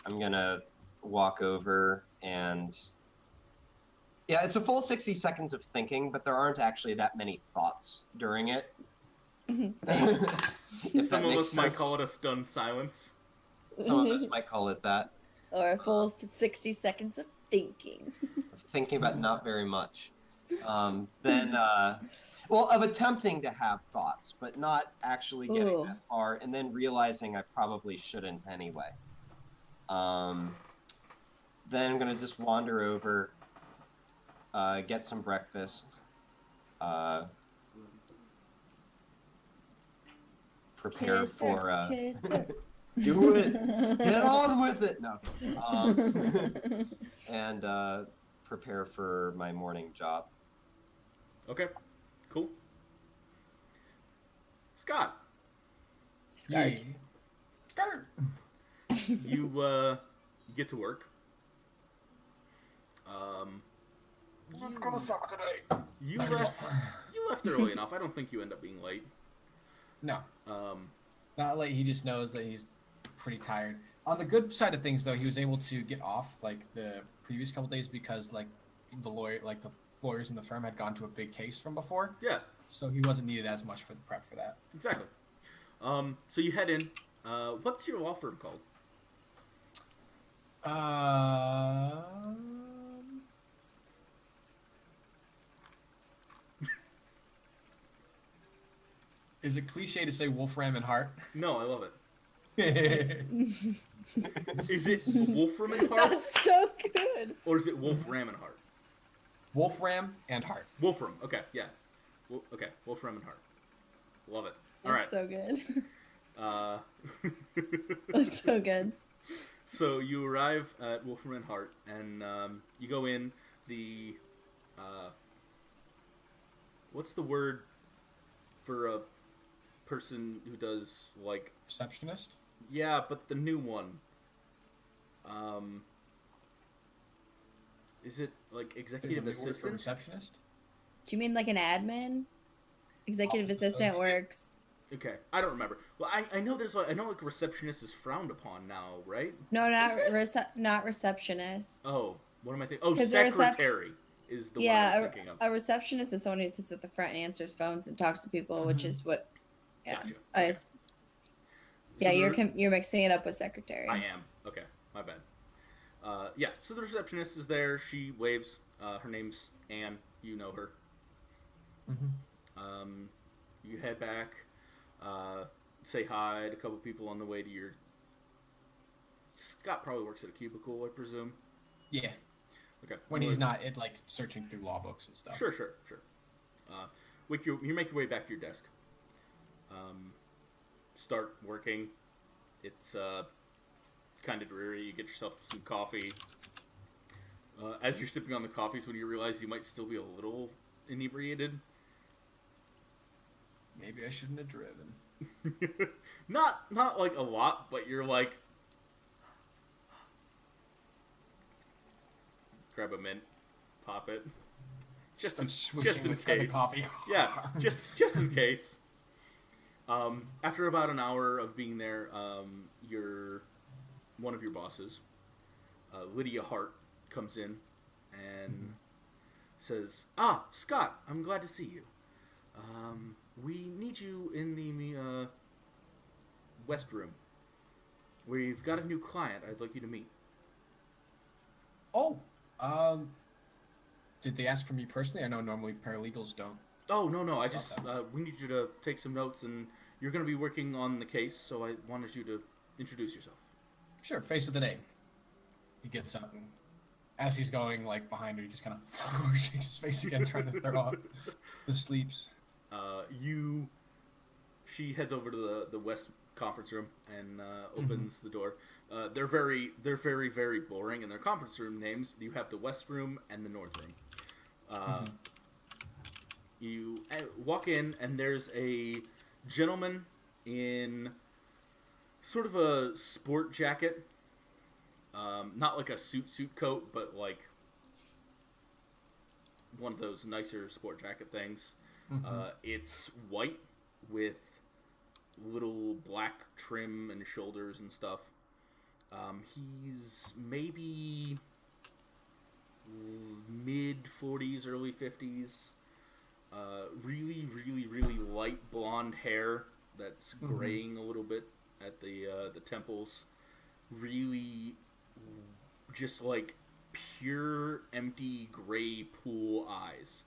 I'm going to walk over and... Yeah, it's a full 60 seconds of thinking, but there aren't actually that many thoughts during it. If Some that of makes us might sense. call it a stunned silence. Some of us might call it that. Or a full 60 seconds of thinking. Thinking about not very much. Well, of attempting to have thoughts, but not actually getting Ooh. that far, and then realizing I probably shouldn't anyway. Then I'm going to just wander over, get some breakfast, prepare Kiss for... her, kiss her. Do it! Get on with it! No. And prepare for my morning job. Okay. Cool. Scott, Scart. Skirt. you get to work. It's gonna suck today. You left early enough. I don't think you end up being late. No, Um, not late. He just knows that he's pretty tired. On the good side of things, though, he was able to get off like the previous couple days because like the lawyers in the firm had gone to a big case from before, yeah, so he wasn't needed as much for the prep for that. exactly. So you head in. What's your law firm called? Is it cliche to say Wolfram and Hart? No, I love it. Is it Wolfram and Hart, That's so good. or is it Wolfram and Hart? Wolfram and Hart. Wolfram. Okay, yeah. Okay, Wolfram and Hart. Love it. All right. That's so good. Uh, That's so good. So you arrive at Wolfram and Hart, and you go in. What's the word for a person who does like? Receptionist? Yeah, but the new one. Is it like There's executive a new word for assistant? receptionist? Do you mean like an admin? Executive Office assistant associate. works. Okay, I don't remember. Well, I know there's like a receptionist is frowned upon now, right? No, not Is it? not receptionist. Oh, what am I thinking? Oh, 'Cause a secretary is the one I Yeah, was thinking of. a receptionist is someone who sits at the front and answers phones and talks to people, which is what. Yeah, Gotcha. I Okay. s- So yeah, the- you're mixing it up with secretary. I am. Okay, my bad. Yeah, so the receptionist is there. She waves. Her name's Anne. You know her. Mm-hmm. You head back. Say hi to a couple people on the way to your... Scott probably works at a cubicle, I presume. Yeah, Okay. when he's not like searching through law books and stuff. Sure. You make your way back to your desk. Start working. It's kind of dreary. You get yourself some coffee. As you're sipping on the coffee is when you realize you might still be a little inebriated. Maybe I shouldn't have driven. not like a lot, but you're like... Grab a mint. Pop it. Just in swishing with case. the coffee. Yeah, just in case. After about an hour of being there, one of your bosses, Lydia Hart, comes in and says, "Ah, Scott, I'm glad to see you. We need you in the West Room. We've got a new client I'd like you to meet." Oh, did they ask for me personally? I know normally paralegals don't. Oh, no, I About just, that. we need you to take some notes, and you're going to be working on the case, so I wanted you to introduce yourself. Sure, face with a name. He gets up and as he's going like behind her, he just kind of shakes his face again, trying to throw off the sleeps. She heads over to the West conference room and opens the door. They're very, very boring in their conference room names. You have the West room and the North room. You walk in, and there's a gentleman in sort of a sport jacket. Not like a suit coat, but like one of those nicer sport jacket things. Mm-hmm. It's white with little black trim and shoulders and stuff. He's maybe mid-40s, early 50s. Really, really, really light blonde hair that's graying a little bit at the temples. Really, just like pure, empty, gray pool eyes.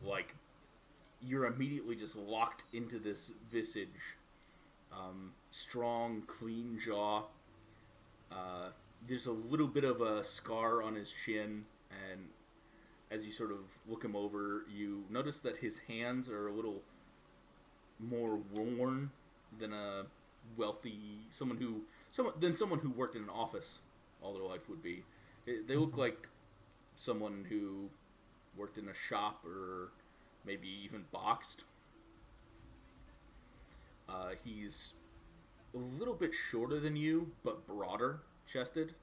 Like, you're immediately just locked into this visage. Strong, clean jaw. There's a little bit of a scar on his chin, and as you sort of look him over, you notice that his hands are a little more worn than a someone who worked in an office all their life would be. They look like someone who worked in a shop or maybe even boxed. He's a little bit shorter than you, but broader chested.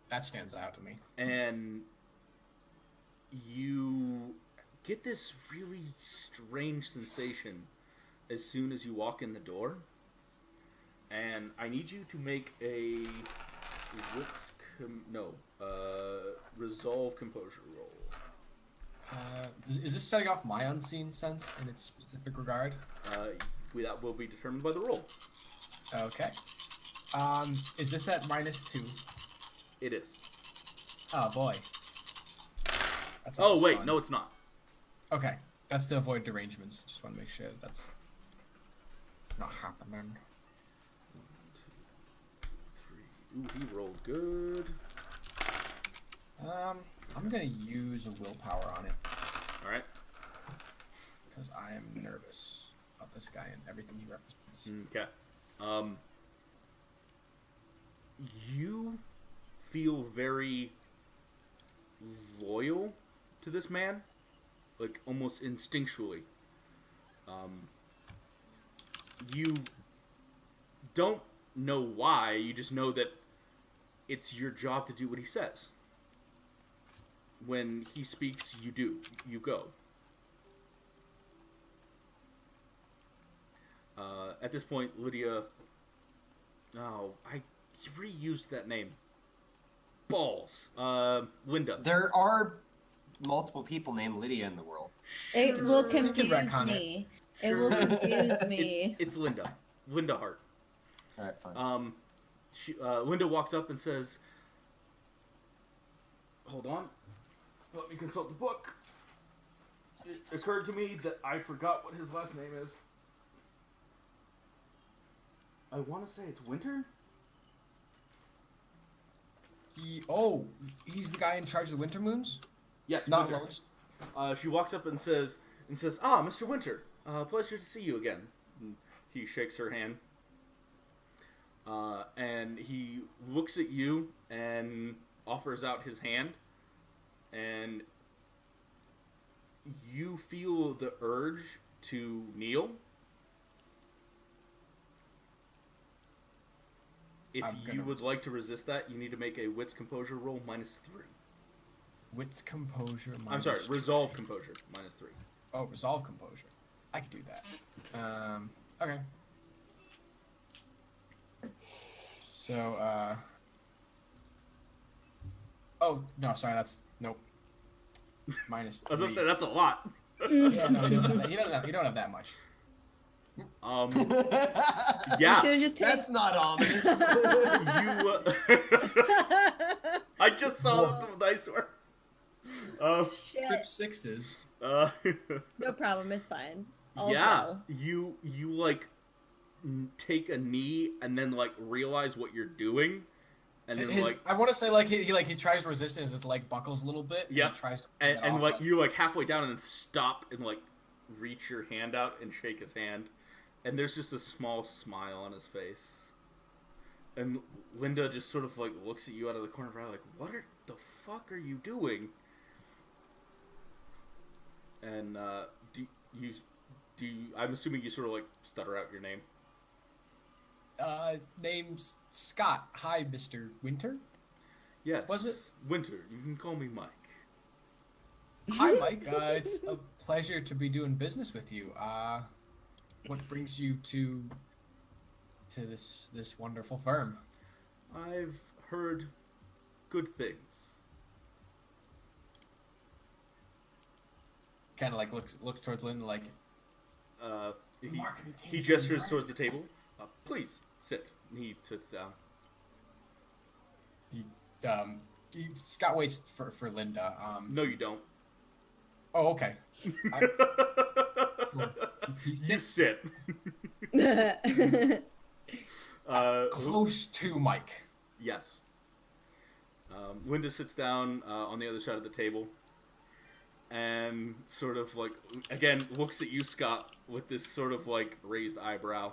That stands out to me. And you get this really strange sensation as soon as you walk in the door. And I need you to make a resolve composure roll. Is this setting off my unseen sense in its specific regard? That will be determined by the roll. Okay. Is this at -2? It is. Oh boy. That's Oh always wait, fun. no, it's not. Okay, that's to avoid derangements. Just want to make sure that's not happening. 1, 2, 3. Ooh, he rolled good. I'm gonna use a willpower on it All right. because I am nervous about this guy and everything he represents. Okay. You feel very loyal to this man, like almost instinctually. You don't know why, you just know that it's your job to do what he says. When he speaks, you go. At this point, Lydia... Oh, I reused that name. Balls. Linda. There are multiple people named Lydia in the world. It will can confuse retcon me. It will confuse me. It's Linda. Linda Hart. All right, fine. Linda walks up and says, "Hold on. Let me consult the book. It occurred to me that I forgot what his last name is. I want to say it's Winter?" He's the guy in charge of the Winter Moons? Yes, Not Winter. Lois? She walks up and says, "Ah, Mr. Winter, pleasure to see you again." And he shakes her hand. And he looks at you and offers out his hand. And you feel the urge to kneel. If you would like to resist that, you need to make a wits composure roll -3. Wits composure minus I'm sorry, 3. resolve composure -3. Oh, resolve composure. I could do that. Okay. So, oh, no, sorry, that's... Nope. -3. I was going to say, that's a lot. Yeah, no, he doesn't have that. He don't have that much. Yeah. You should have just taken. That's not ominous. I just saw that with dice were. Shit. Trip 6s. No problem. It's fine. All's Yeah, well. you like take a knee and then like realize what you're doing, and then I want to say like he tries to resist it, his leg buckles a little bit. Yeah, And he tries to and like you like halfway down and then stop and like reach your hand out and shake his hand, and there's just a small smile on his face, and Linda just sort of like looks at you out of the corner of her eye like, what the fuck are you doing? And I'm assuming you sort of like stutter out your name. Name's Scott. Hi, Mr. Winter. Yes. Was it? Winter? You can call me Mike. Hi, Mike. It's a pleasure to be doing business with you. What brings you to this wonderful firm? I've heard good things. Kind of like looks towards Lynn like. Marketing He team's gestures doing great. towards the table. Please sit. He sits down. Scott waits for Linda. No, you don't. Oh, okay. You sit. Close to Mike. Yes. Linda sits down on the other side of the table and sort of like, again, looks at you, Scott, with this sort of like raised eyebrow.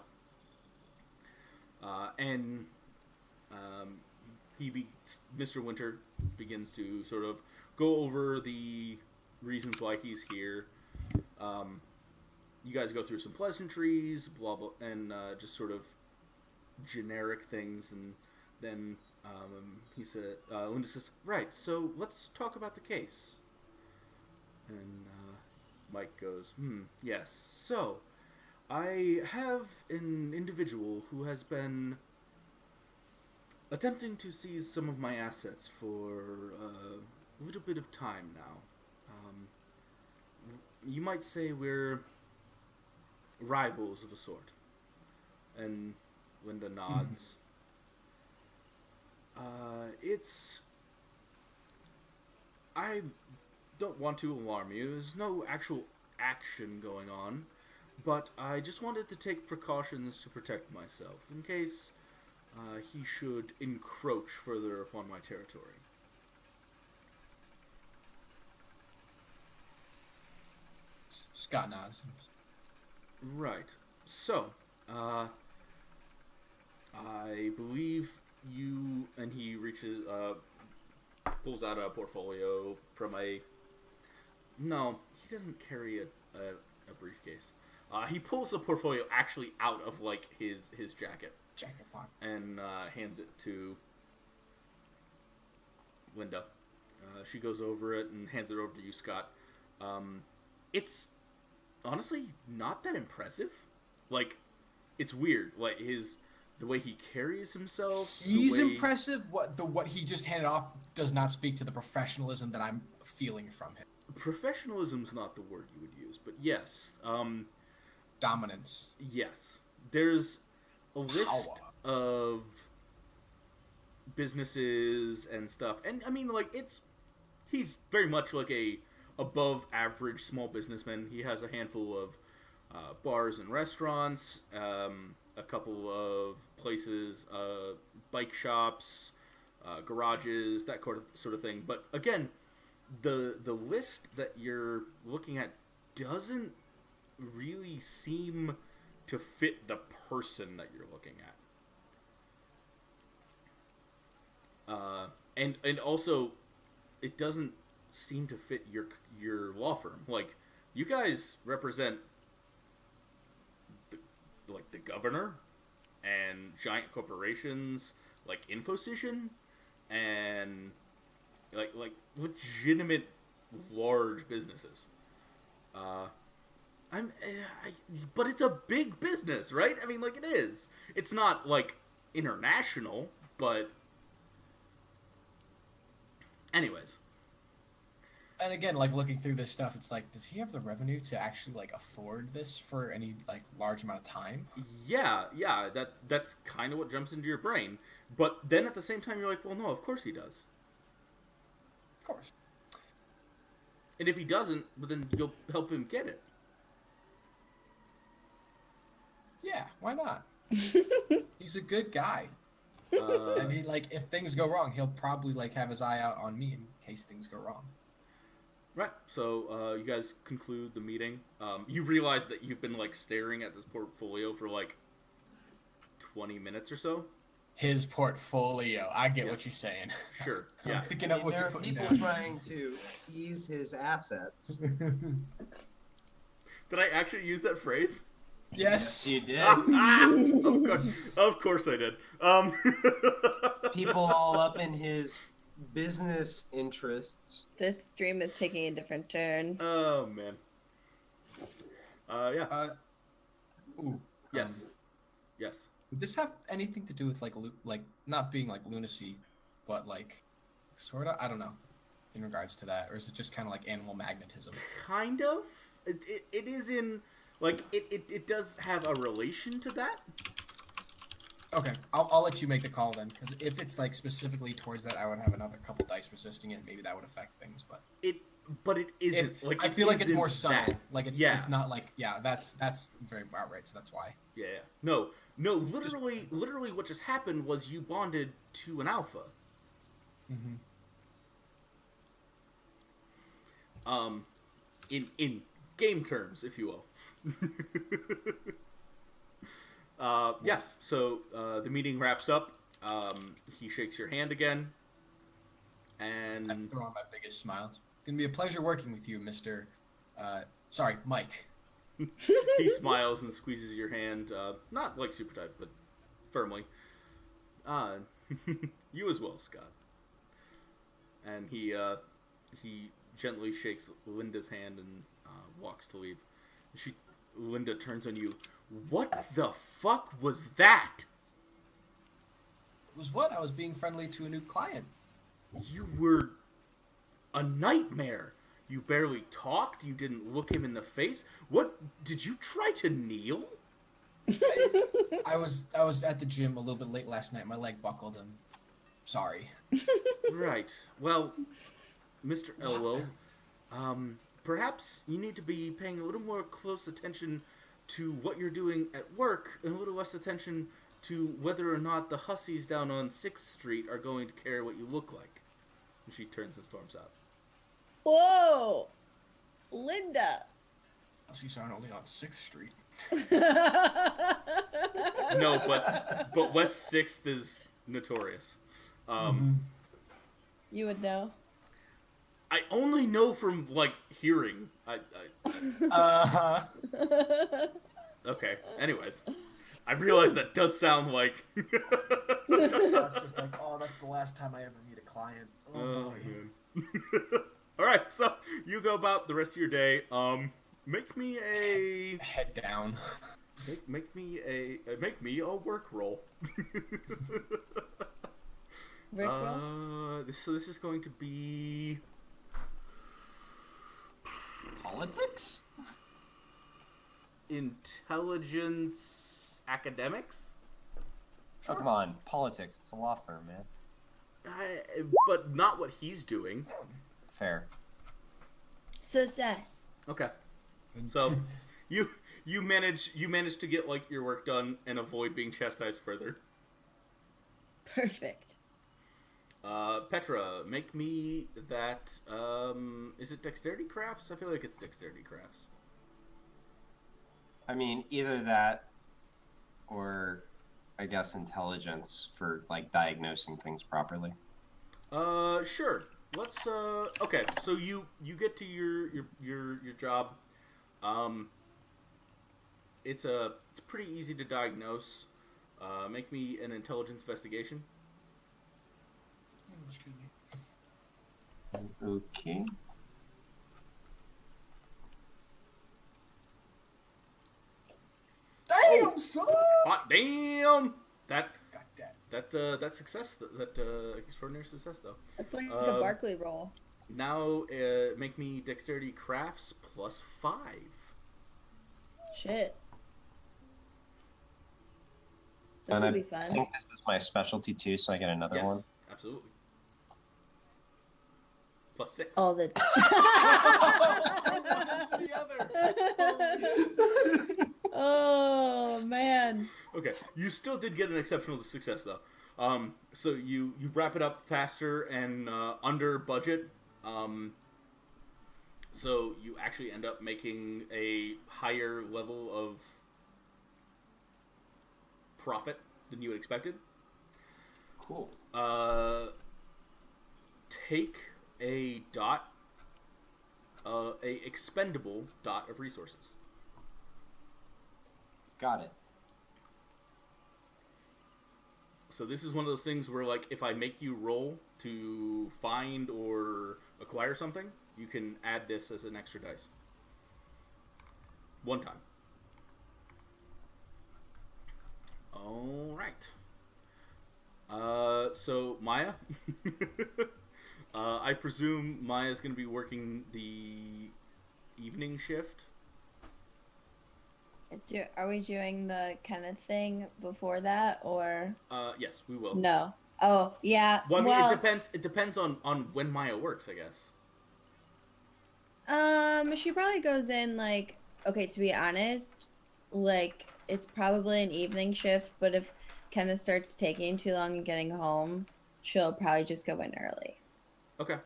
Mr. Winter begins to sort of go over the reasons why he's here. You guys go through some pleasantries, blah blah, and just sort of generic things, and then Linda says, "Right, so let's talk about the case." And Mike goes, yes. So, I have an individual who has been attempting to seize some of my assets for a little bit of time now. You might say we're rivals of a sort. And Linda nods. I don't want to alarm you. There's no actual action going on, but I just wanted to take precautions to protect myself in case he should encroach further upon my territory. Scott nods. Right. So, I believe you, and he reaches, pulls out a portfolio from no, he doesn't carry a briefcase. He pulls the portfolio actually out of, like, his jacket. Jacket pocket. And hands it to Linda. She goes over it and hands it over to you, Scott. It's honestly not that impressive. Like, it's weird. Like, the way he carries himself. He's impressive. What he just handed off does not speak to the professionalism that I'm feeling from him. Professionalism's not the word you would use, but yes. Dominance. Yes. There's a list of businesses and stuff, and I mean, like, he's very much like a above average small businessman. He has a handful of bars and restaurants, a couple of places, bike shops, garages, that sort of thing. But again, the list that you're looking at doesn't really seem to fit the person that you're looking at. And also, it doesn't seem to fit your law firm. Like, you guys represent the governor and giant corporations like Infocision and like legitimate large businesses. But it's a big business, right? I mean, like, it is. It's not like international, but anyways. And again, like, looking through this stuff, it's like, does he have the revenue to actually, like, afford this for any, like, large amount of time? Yeah, that's kind of what jumps into your brain. But then at the same time, you're like, well, no, of course he does. Of course. And if he doesn't, well, then you'll help him get it. Yeah, why not? He's a good guy. And he, like, if things go wrong, he'll probably, like, have his eye out on me in case things go wrong. Right, so you guys conclude the meeting. You realize that you've been, like, staring at this portfolio for, like, 20 minutes or so. His portfolio. I get what you're saying. Sure, yeah. I'm picking up what there you're are putting people down. trying to seize his assets. Did I actually use that phrase? Yes. You did. Of course I did. People all up in his business interests. This stream is taking a different turn. Oh man. Yeah. Ooh. Yes. Yes. Would this have anything to do with like not being like lunacy, but like sorta? I don't know. In regards to that, or is it just kind of like animal magnetism? Kind of. It is in like it does have a relation to that. Okay, I'll let you make the call then, because if it's like specifically towards that, I would have another couple dice resisting it. Maybe that would affect things, but it isn't. Like I feel like it's more subtle. subtle. Like it's not like that's very about right. So that's why. Yeah. No. Literally, what just happened was you bonded to an alpha. Mm-hmm. In game terms, if you will. Yeah. So the meeting wraps up. He shakes your hand again, and I throw on my biggest smile. It's gonna be a pleasure working with you, Mister. Sorry, Mike. he smiles and squeezes your hand, not like super tight, but firmly. You as well, Scott. And he gently shakes Linda's hand and walks to leave. Linda turns on you. What the fuck was that? It was what? I was being friendly to a new client. You were a nightmare. You barely talked. You didn't look him in the face. What? Did you try to kneel? I was at the gym a little bit late last night. My leg buckled and sorry. Right. Well, Mr. Elwell, perhaps you need to be paying a little more close attention to what you're doing at work and a little less attention to whether or not the hussies down on 6th Street are going to care what you look like. And she turns and storms out. Whoa! Linda! Hussies aren't only on 6th Street. No, but West 6th is notorious. You would know. I only know from, like, hearing. Okay, anyways. I realize that does sound like... It's just like, oh, that's the last time I ever meet a client. Oh, boy. Alright, so you go about the rest of your day. Make me a... Head down. Make me a work roll. Rick roll? So this is going to be... Politics? Intelligence... Academics? Oh, come on. Politics. It's a law firm, man. But not what he's doing. Fair. Success. Okay. So, you manage to get, like, your work done and avoid being chastised further. Perfect. Petra, make me that, is it dexterity crafts? I feel like it's dexterity crafts. I mean, either that or, I guess, intelligence for, like, diagnosing things properly. Sure. Let's, okay, so you get to your job. It's pretty easy to diagnose. Make me an intelligence investigation. Excuse me. Okay. Damn, son! Hot damn! That Got that. that success, that extraordinary success though. That's like a Barkley roll. Now, make me dexterity crafts +5. Shit. This And will I be fun. think this is my specialty too, so I get another one. Absolutely. +6. All the Oh man. Okay, you still did get an exceptional success though. So you wrap it up faster and under budget. So you actually end up making a higher level of profit than you had expected. Cool. Take a expendable dot of resources. Got it. So this is one of those things where, like, if I make you roll to find or acquire something, you can add this as an extra dice. One time. All right. So Maya, I presume Maya's going to be working the evening shift. Are we doing the kind of thing before that, or? Yes, we will. No. Oh, yeah. Well, I mean, it depends. It depends on when Maya works, I guess. She probably goes in like, okay, to be honest, like it's probably an evening shift, but if Kenneth starts taking too long and getting home, she'll probably just go in early. Okay.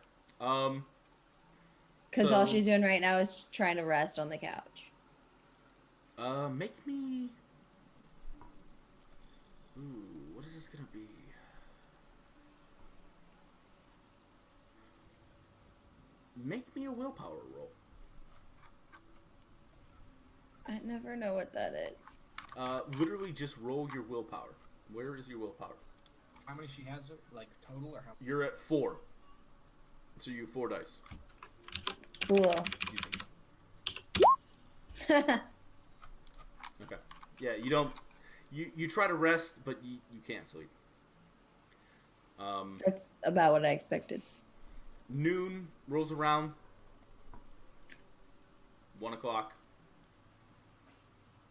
Because all she's doing right now is trying to rest on the couch. Make me. Ooh, what is this gonna be? Make me a willpower roll. I never know what that is. Literally just roll your willpower. Where is your willpower? How many she has, like, total, or how? You're at 4. So you have 4 dice. Cool. Okay. Yeah, you don't... You try to rest, but you can't sleep. That's about what I expected. Noon rolls around. 1 o'clock.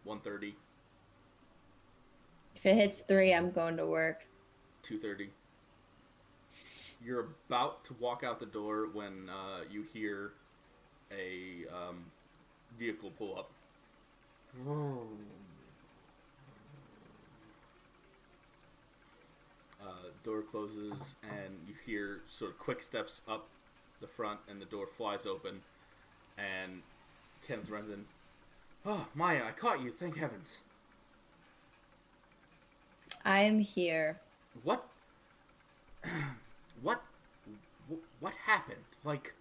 1:30. If it hits 3, I'm going to work. 2:30. You're about to walk out the door when you hear a vehicle pull up. Door closes and you hear sort of quick steps up the front and the door flies open and Kenneth runs in. Oh, Maya, I caught you, thank heavens. I am here. What happened? Like,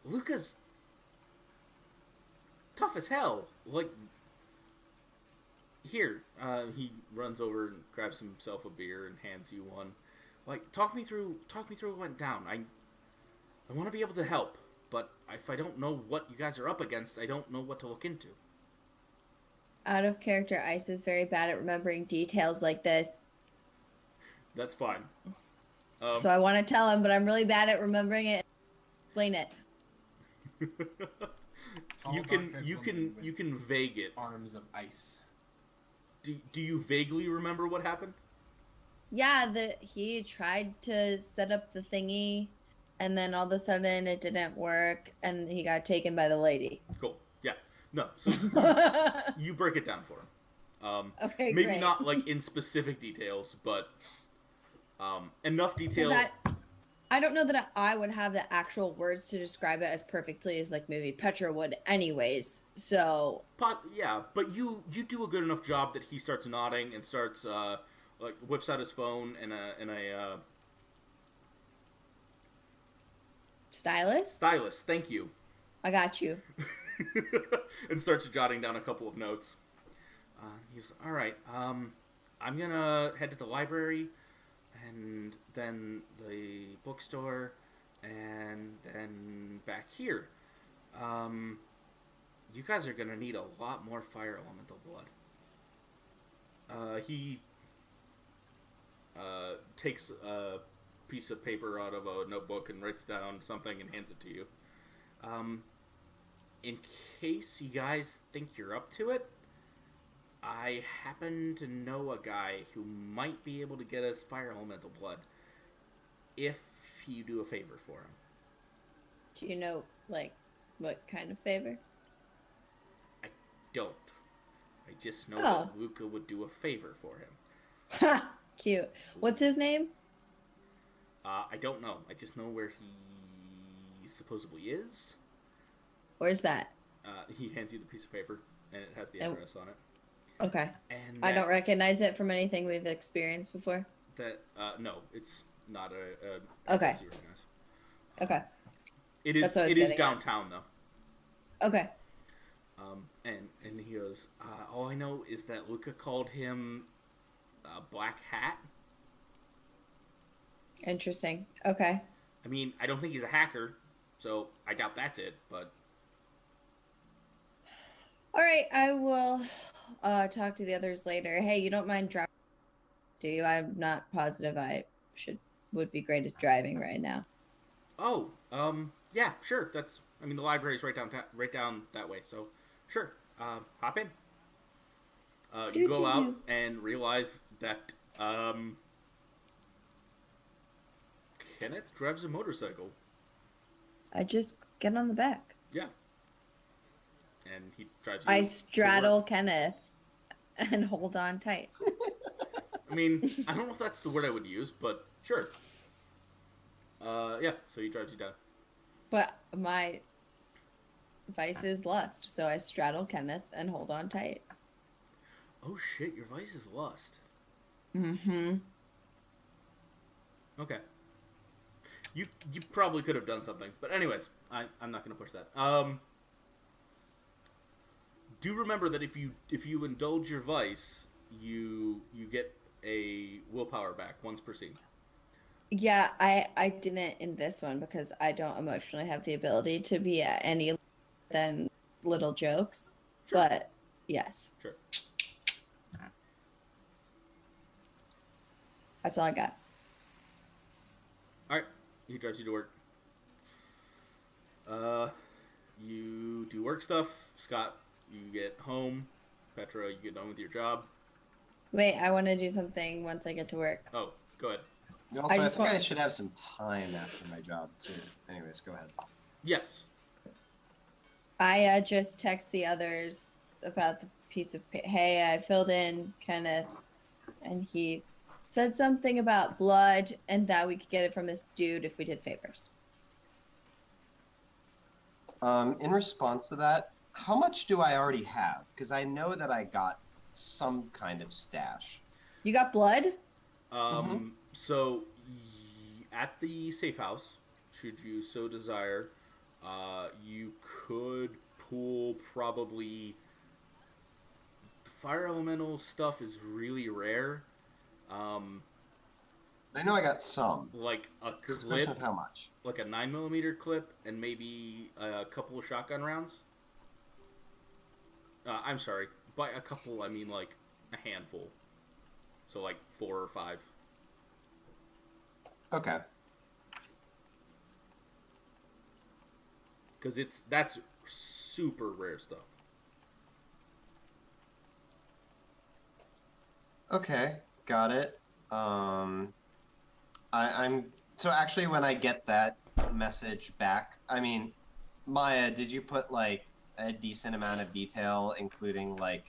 Luca's tough as hell. Like, here, he runs over and grabs himself a beer and hands you one. Like, talk me through what went down. I want to be able to help, but if I don't know what you guys are up against, I don't know what to look into. Out of character, Ice is very bad at remembering details like this. That's fine. So I want to tell him, but I'm really bad at remembering it. Explain it. you can vague it. Arms of ice. Do you vaguely remember what happened? Yeah, he tried to set up the thingy, and then all of a sudden it didn't work, and he got taken by the lady. Cool. Yeah. No. So you break it down for him. Okay, maybe great. not like in specific details, but enough detail. I don't know that I would have the actual words to describe it as perfectly as like maybe Petra would, anyways. So yeah, but you do a good enough job that he starts nodding and starts like whips out his phone and a stylus. Stylus, thank you. I got you. And starts jotting down a couple of notes. He's all right. I'm gonna head to the library, and then the bookstore, and then back here. You guys are gonna need a lot more fire elemental blood. He takes a piece of paper out of a notebook and writes down something and hands it to you. In case you guys think you're up to it, I happen to know a guy who might be able to get us fire elemental blood if you do a favor for him. Do you know, like, what kind of favor? I don't. I just know that Luca would do a favor for him. Ha! Cute. What's his name? I don't know. I just know where he supposedly is. Where's that? He hands you the piece of paper, and it has the address on it. Okay. And I don't recognize it from anything we've experienced before. No, it's not a okay. You recognize. Okay. It is. It is downtown though. Okay. And he goes, all I know is that Luca called him black hat. Interesting. Okay. I mean, I don't think he's a hacker, so I doubt that's it, but... All right, I will talk to the others later. Hey, you don't mind driving, do you? I'm not positive I would be great at driving right now. Oh, yeah, sure. I mean, the library's right down that way, so sure. Hop in. You go out and realize that, Kenneth drives a motorcycle. I just get on the back. Yeah. And he drives you I straddle Kenneth and hold on tight. I mean, I don't know if that's the word I would use, but sure. Yeah, so he drives you down. But my vice is lust, so I straddle Kenneth and hold on tight. Oh shit, your vice is lust. Mm-hmm. Okay. You probably could have done something, but anyways, I'm not gonna push that. Do remember that if you indulge your vice, you get a willpower back once per scene. Yeah, I didn't in this one because I don't emotionally have the ability to be at any than little jokes. Sure. But yes. Sure. That's all I got. Alright. He drives you to work. You do work stuff. Scott, you get home. Petra, you get done with your job. Wait, I want to do something once I get to work. Oh, go ahead. Also, I think I should have some time after my job, too. Anyways, go ahead. Yes. I just text the others about the piece of hey, I filled in Kenneth, and he said something about blood and that we could get it from this dude if we did favors. In response to that, how much do I already have? Because I know that I got some kind of stash. You got blood? So, at the safe house, should you so desire, you could pool probably... Fire elemental stuff is really rare. I know I got some. Like a Just clip, a question of how much. like a 9mm clip, and maybe a couple of shotgun rounds. I'm sorry, by a couple I mean like a handful. So like 4 or 5. Okay. Because that's super rare stuff. Okay, got it. I'm so actually when I get that message back, I mean, Maya, did you put like a decent amount of detail, including like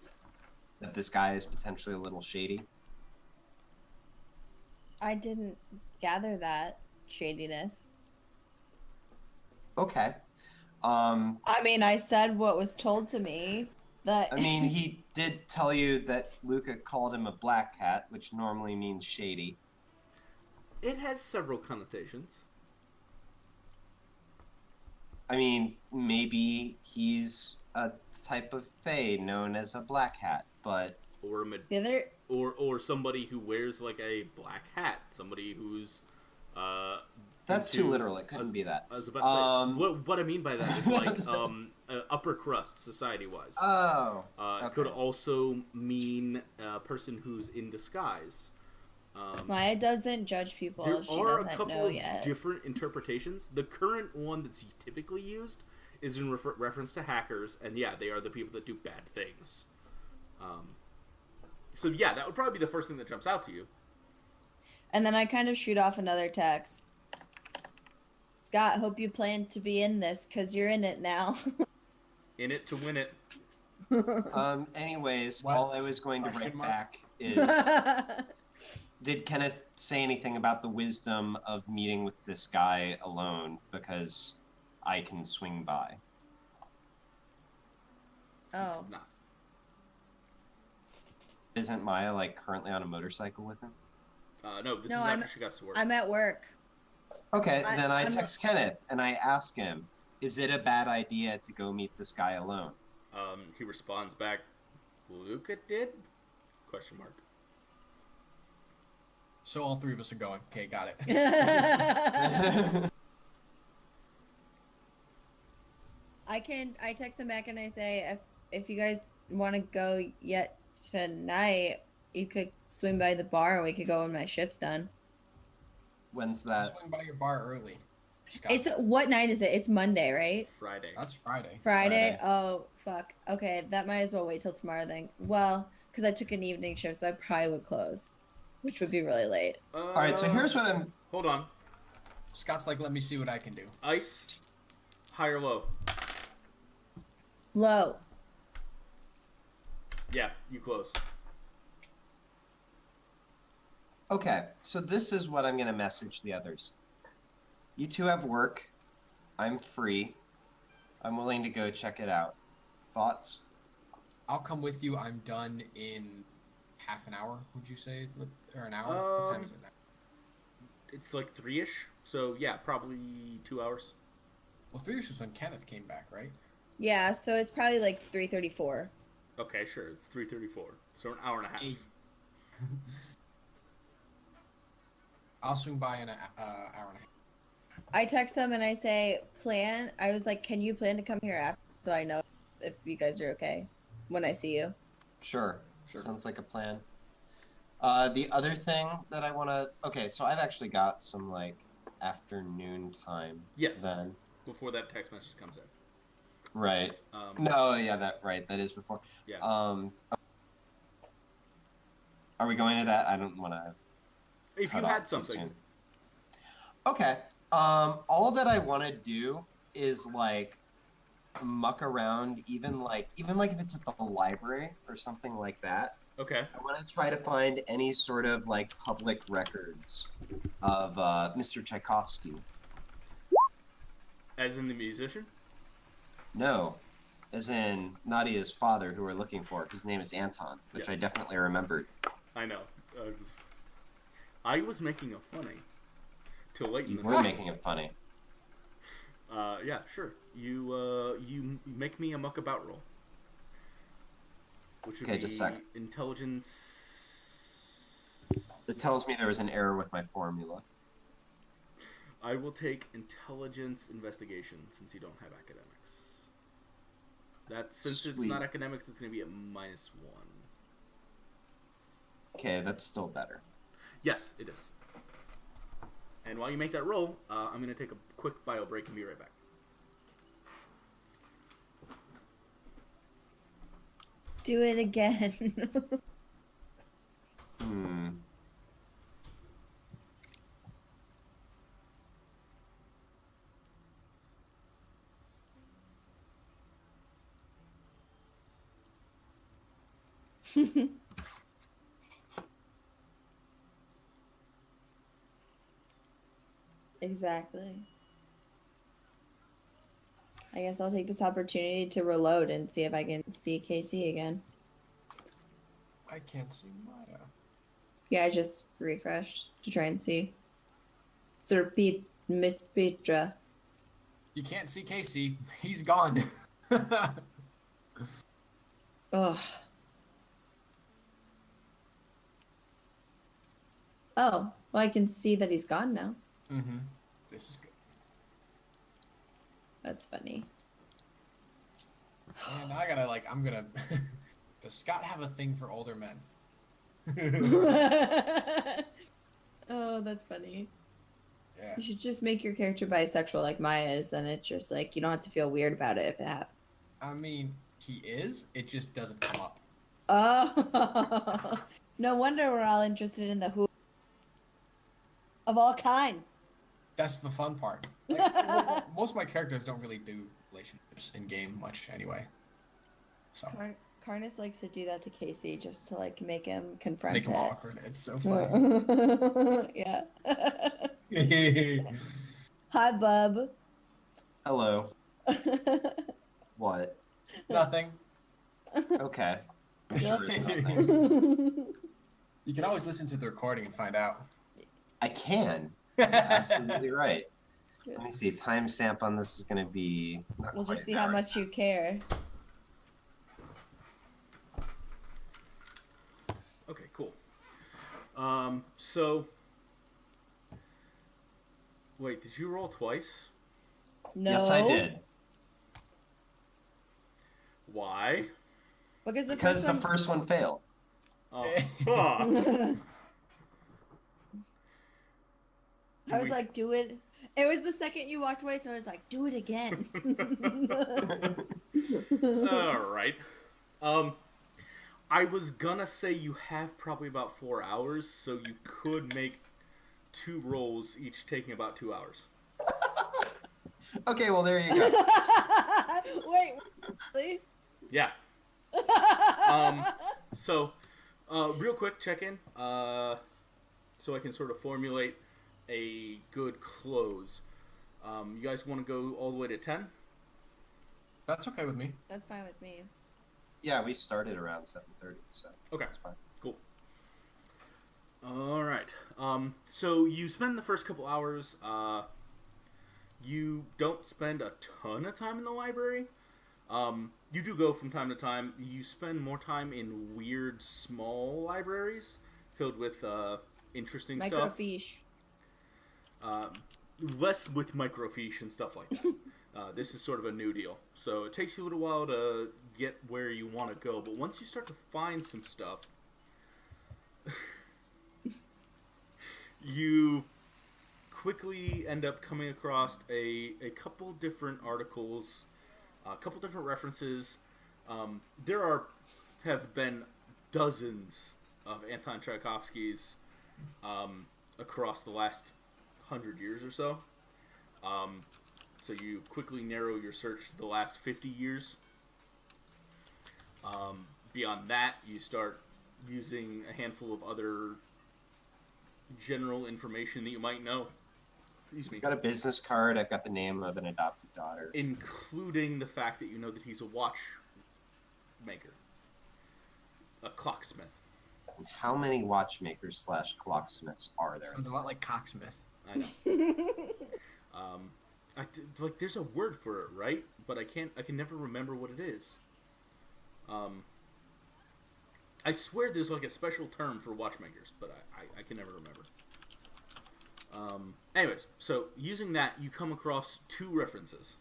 that this guy is potentially a little shady? I didn't gather that shadiness. Okay. I mean, I said what was told to me. That I mean, he did tell you that Luca called him a black cat, which normally means shady. It has several connotations. I mean, maybe he's a type of fae known as a black hat, but Or the other or somebody who wears like a black hat. Somebody who's that's too literal. It couldn't be that. I was about to say what I mean by that is like upper crust society wise. Oh. It could also mean a person who's in disguise. Maya doesn't judge people. There She are a doesn't couple know of yet. different interpretations. The current one that's typically used is in reference to hackers, and yeah, they are the people that do bad things. So yeah, that would probably be the first thing that jumps out to you. And then I kind of shoot off another text. Scott, hope you plan to be in this because you're in it now. In it to win it. Anyways, What? all I was going to Question write mark? back is, did Kenneth say anything about the wisdom of meeting with this guy alone because I can swing by? Oh. Nah. Isn't Maya like currently on a motorcycle with him? No, this No, is after she got to work. I'm at work. Okay, I- then I I'm- text Kenneth and I ask him, is it a bad idea to go meet this guy alone? He responds back, Luca did? Question mark. So all three of us are going. Okay, got it. I text him back and I say, if you guys want to go yet tonight, you could swing by the bar and we could go when my shift's done. When's I'll that? swing by your bar early. What night is it? It's Monday, right? Friday. That's Friday. Friday? Friday. Oh, fuck. Okay, that might as well wait till tomorrow then. Well, because I took an evening shift, so I probably would close, which would be really late. All right, so here's what I'm. Hold on. Scott's like, let me see what I can do. Ice. High or low? Low. Yeah, you close. Okay, so this is what I'm gonna message the others. You two have work. I'm free. I'm willing to go check it out. Thoughts? I'll come with you. I'm done in half an hour, would you say? Or an hour? What time is it now? It's like 3-ish. So yeah, probably 2 hours. Well, 3 was when Kenneth came back, right? Yeah, so it's probably like 3:34. Okay, sure. It's 3:34. So an hour and a half. 8. I'll swing by in an hour and a half. I text him and I say, I was like, can you plan to come here after so I know if you guys are okay when I see you? Sure. Sure. Sounds like a plan. The other thing that I want to. Okay, so I've actually got some like afternoon time. Yes. Then. Before that text message comes in. Right. No, yeah, that is before. Yeah. Are we going to that? I don't want to. If you had something. Okay. All that I want to do is like muck around, even like if it's at the library or something like that. Okay. I want to try to find any sort of like public records of Mr. Tchaikovsky. As in the musician? No, as in Nadia's father, who we're looking for. His name is Anton, which Yes. I definitely remembered. I know. I was making a funny. Till late in the You were night. making it funny. Yeah, sure. You make me a muckabout roll. Which would Okay, be just a sec. intelligence. It tells me there was an error with my formula. I will take intelligence investigation since you don't have academics. Since it's Sweet. not academics, it's going to be a -1. Okay, that's still better. Yes, it is. And while you make that roll, I'm going to take a quick bio break and be right back. Do it again. Exactly. I guess I'll take this opportunity to reload and see if I can see KC again. I can't see Maya. Yeah, I just refreshed to try and see. Sir Pete, Miss Petra. You can't see Casey. He's gone. Ugh. Oh, well, I can see that he's gone now. Mm-hmm. This is good. That's funny. And I gotta I'm gonna. Does Scott have a thing for older men? Oh, that's funny. Yeah. You should just make your character bisexual like Maya is, then it's just like you don't have to feel weird about it if it happens. I mean, he is. It just doesn't come up. Oh, no wonder we're all interested in the who of all kinds. That's the fun part. Most of my characters don't really do relationships in game much anyway. So Karnis likes to do that to Casey just to make him confront make him it. awkward. It's so funny. Yeah. Hi, bub. Hello. What? Nothing. Okay. Yep. Sure is nothing. You can always listen to the recording and find out. I can. You're absolutely right. Good. Let me see. Timestamp on this is going to be. Not We'll quite just see an how hour. much you care. Okay, cool. So Wait, did you roll twice? No. Yes, I did. Why? Because Because the first one failed. Oh. Huh. I was like, do it. It was the second you walked away, so I was like, do it again. All right. I was gonna say you have probably about 4 hours, so you could make 2 rolls, each taking about 2 hours. Okay, well, there you go. Wait, really? Yeah. So, real quick check-in, so I can sort of formulate a good close. You guys want to go all the way to 10? That's okay with me. That's fine with me. Yeah, we started around 7:30, so Okay. that's fine. Cool. All right. So you spend the first couple hours. You don't spend a ton of time in the library. You do go from time to time. You spend more time in weird, small libraries filled with interesting stuff. Microfiche. Less with microfiche and stuff like that. This is sort of a new deal. So it takes you a little while to get where you want to go. But once you start to find some stuff, you quickly end up coming across a couple different articles, a couple different references. There have been dozens of Anton Tchaikovsky's across the last 100 years or so. So you quickly narrow your search to the last 50 years. Beyond that, you start using a handful of other general information that you might know. Excuse me. I've got a business card. I've got the name of an adopted daughter. Including the fact that you know that he's a watchmaker. A clocksmith. And how many watchmakers / clocksmiths are there? Sounds a lot like Cocksmith. I know. There's a word for it, right? But I can never remember what it is. I swear there's like a special term for watchmakers, but I can never remember. Anyways, so using that, you come across 2 references.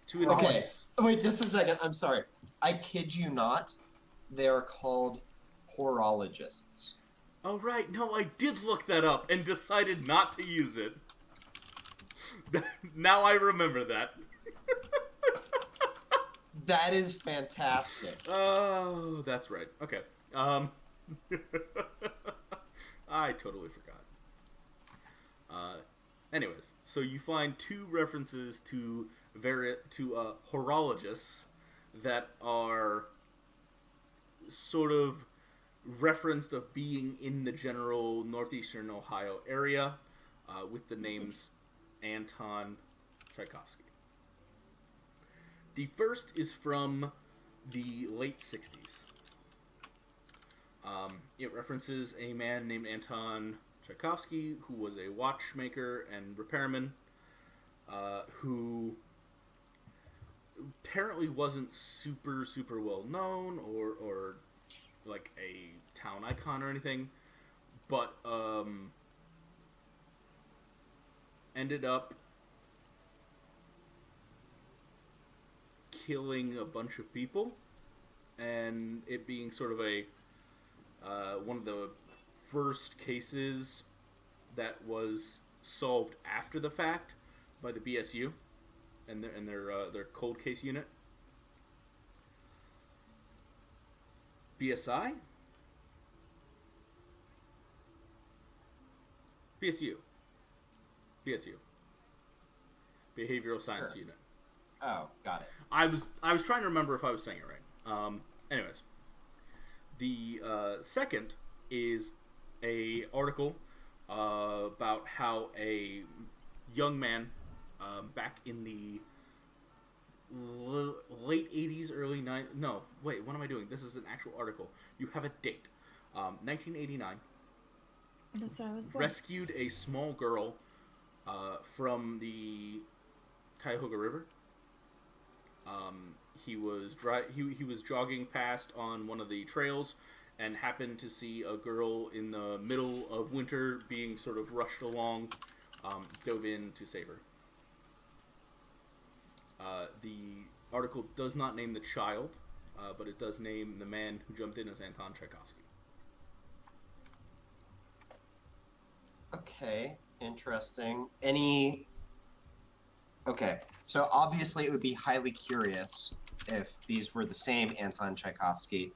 2 Okay, images. wait just a second. I'm sorry. I kid you not. They are called horologists. Oh, right. No, I did look that up and decided not to use it. Now I remember that. That is fantastic. Oh, that's right. Okay. I totally forgot. Anyways, so you find 2 references to horologists that are sort of referenced of being in the general northeastern Ohio area with the names Anton Tchaikovsky. The first is from the late 60s. It references a man named Anton Tchaikovsky, who was a watchmaker and repairman, who apparently wasn't super well known or like a town icon or anything, but ended up killing a bunch of people, and it being sort of a one of the first cases that was solved after the fact by the BSU and their cold case unit. BSI? BSU. Behavioral Science Sure. Unit. Oh, got it. I was trying to remember if I was saying it right. Anyways, the second is a article about how a young man back in the late 80s, early 90s. No, wait, what am I doing? This is an actual article. You have a date. 1989. That's what I was born. Rescued a small girl from the Cuyahoga River. He was jogging past on one of the trails and happened to see a girl in the middle of winter being sort of rushed along dove in to save her. The article does not name the child, but it does name the man who jumped in as Anton Tchaikovsky. Okay, interesting. Okay, so obviously it would be highly curious if these were the same Anton Tchaikovsky.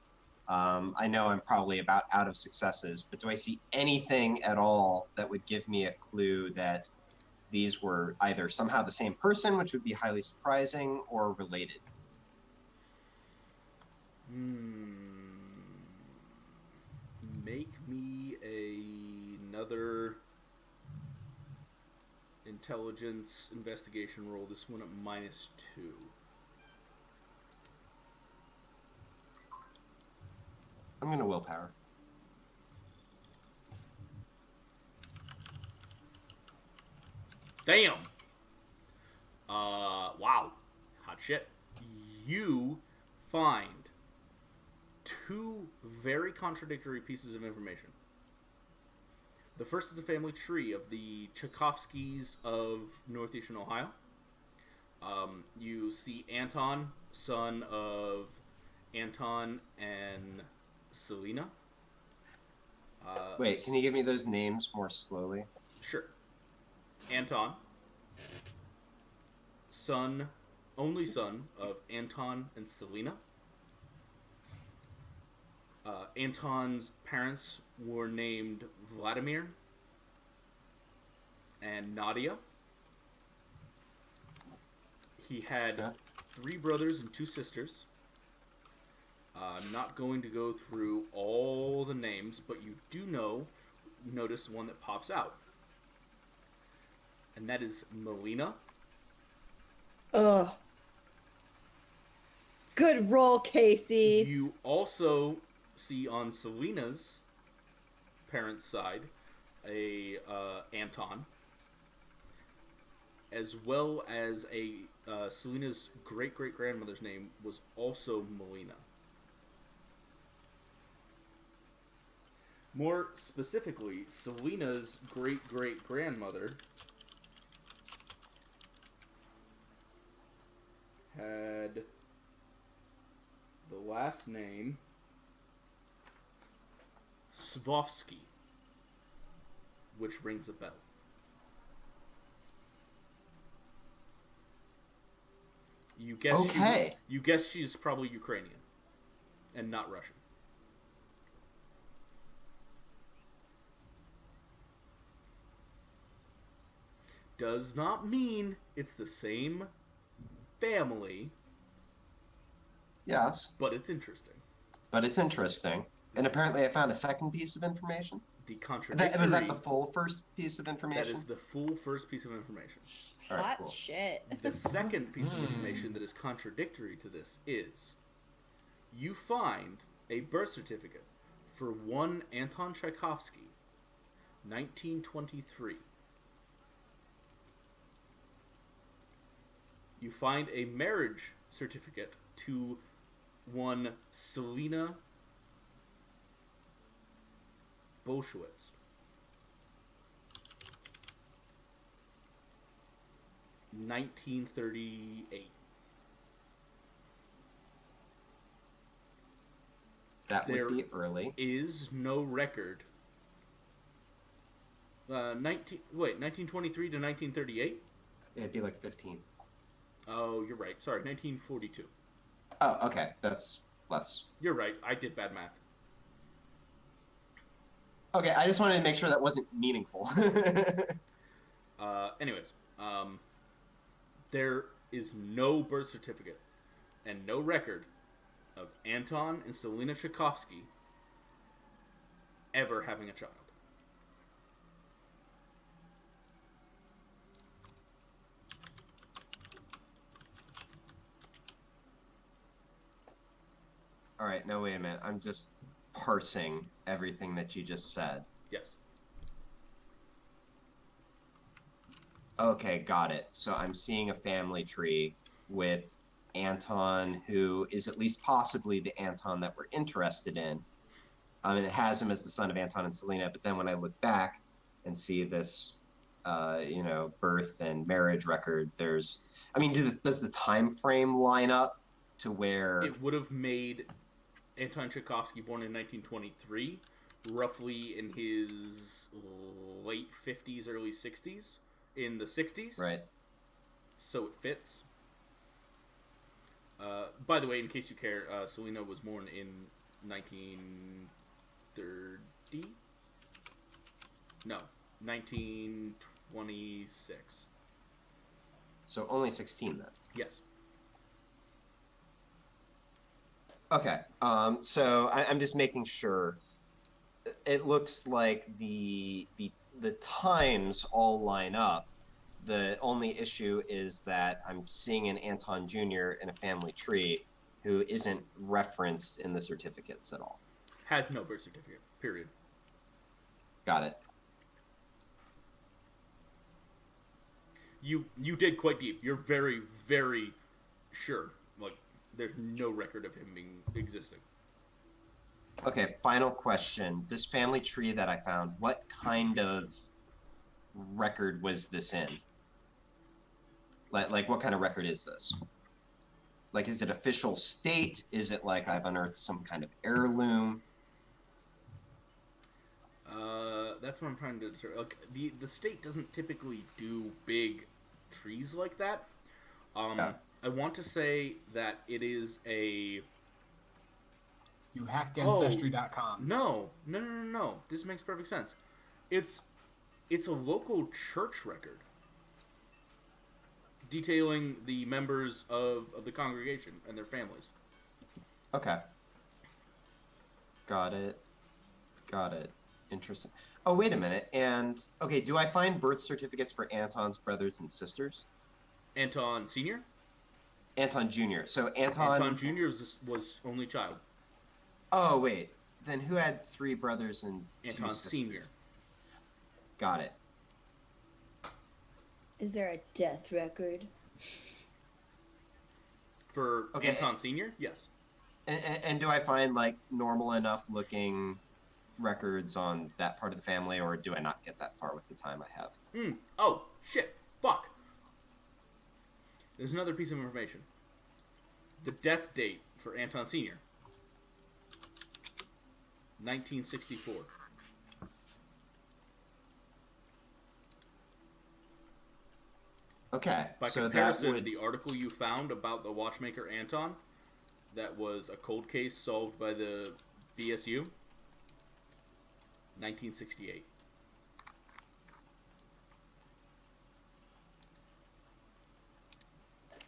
I know I'm probably about out of successes, but do I see anything at all that would give me a clue that these were either somehow the same person, which would be highly surprising, or related? Make me another intelligence investigation roll. This one at -2. I'm going to willpower. Damn. Wow. Hot shit. You find two very contradictory pieces of information. The first is the family tree of the Tchaikovskys of northeastern Ohio. You see Anton, son of Anton and Selena. Wait, can you give me those names more slowly? Sure. Anton, only son of Anton and Selena. Anton's parents were named Vladimir and Nadia. He had 3 brothers and 2 sisters. I'm not going to go through all the names, but you do notice one that pops out. And that is Melina. Ugh. Good roll, Casey. You also see on Selena's parents' side a Anton, as well as Selena's great-great-grandmother's name was also Melina. More specifically, Selena's great-great-grandmother had the last name Svovsky, which rings a bell. You guess you guess she's probably Ukrainian and not Russian. Does not mean it's the same family. Yes. But it's interesting. And apparently I found a second piece of information. The contradictory... Was that the full first piece of information? That is the full first piece of information. Hot right, cool. Shit. The second piece of information that is contradictory to this is you find a birth certificate for one Anton Tchaikovsky, 1923. You find a marriage certificate to one Selena Bolshewitz. 1938. That would be early. There is no record. 1923 to 1938? It'd be like 15. Oh, you're right. Sorry, 1942. Oh, okay. That's less. You're right. I did bad math. Okay, I just wanted to make sure that wasn't meaningful. Anyways, there is no birth certificate and no record of Anton and Selena Tchaikovsky ever having a child. All right, no, wait a minute. I'm just parsing everything that you just said. Yes. Okay, got it. So I'm seeing a family tree with Anton, who is at least possibly the Anton that we're interested in. And it has him as the son of Anton and Selena, but then when I look back and see this birth and marriage record, does the time frame line up to where It would have made Anton Tchaikovsky, born in 1923, roughly in his late 50s, early 60s, in the 60s. right? So it fits. By the way, in case you care, Selena was born in 1930? No, 1926. So only 16 then. Yes. Okay. So I'm just making sure. It looks like the times all line up. The only issue is that I'm seeing an Anton Jr. in a family tree who isn't referenced in the certificates at all. Has no birth certificate, period. Got it. You dig quite deep. You're very, very sure. Like, there's no record of him existing. Okay, final question. This family tree that I found, what kind of record was this in? Like what kind of record is this? Like, is it official state? Is it like I've unearthed some kind of heirloom? That's what I'm trying to determine. Like, the state doesn't typically do big trees like that. Yeah. I want to say that it is a... You hacked Ancestry.com. No. This makes perfect sense. It's a local church record detailing the members of the congregation and their families. Okay. Got it. Interesting. Oh, wait a minute. And, okay, do I find birth certificates for Anton's brothers and sisters? Anton Sr.? Anton Jr. So Anton Jr. was only child. Oh, wait. Then who had 3 brothers and 2 Anton sisters? Sr. Got it. Is there a death record? For Okay. Anton Sr.? Yes. And do I find, like, normal enough looking records on that part of the family, or do I not get that far with the time I have? Oh, shit. Fuck. There's another piece of information. The death date for Anton Sr. 1964. Okay. By so comparison, that would... the article you found about the watchmaker Anton, that was a cold case solved by the BSU, 1968.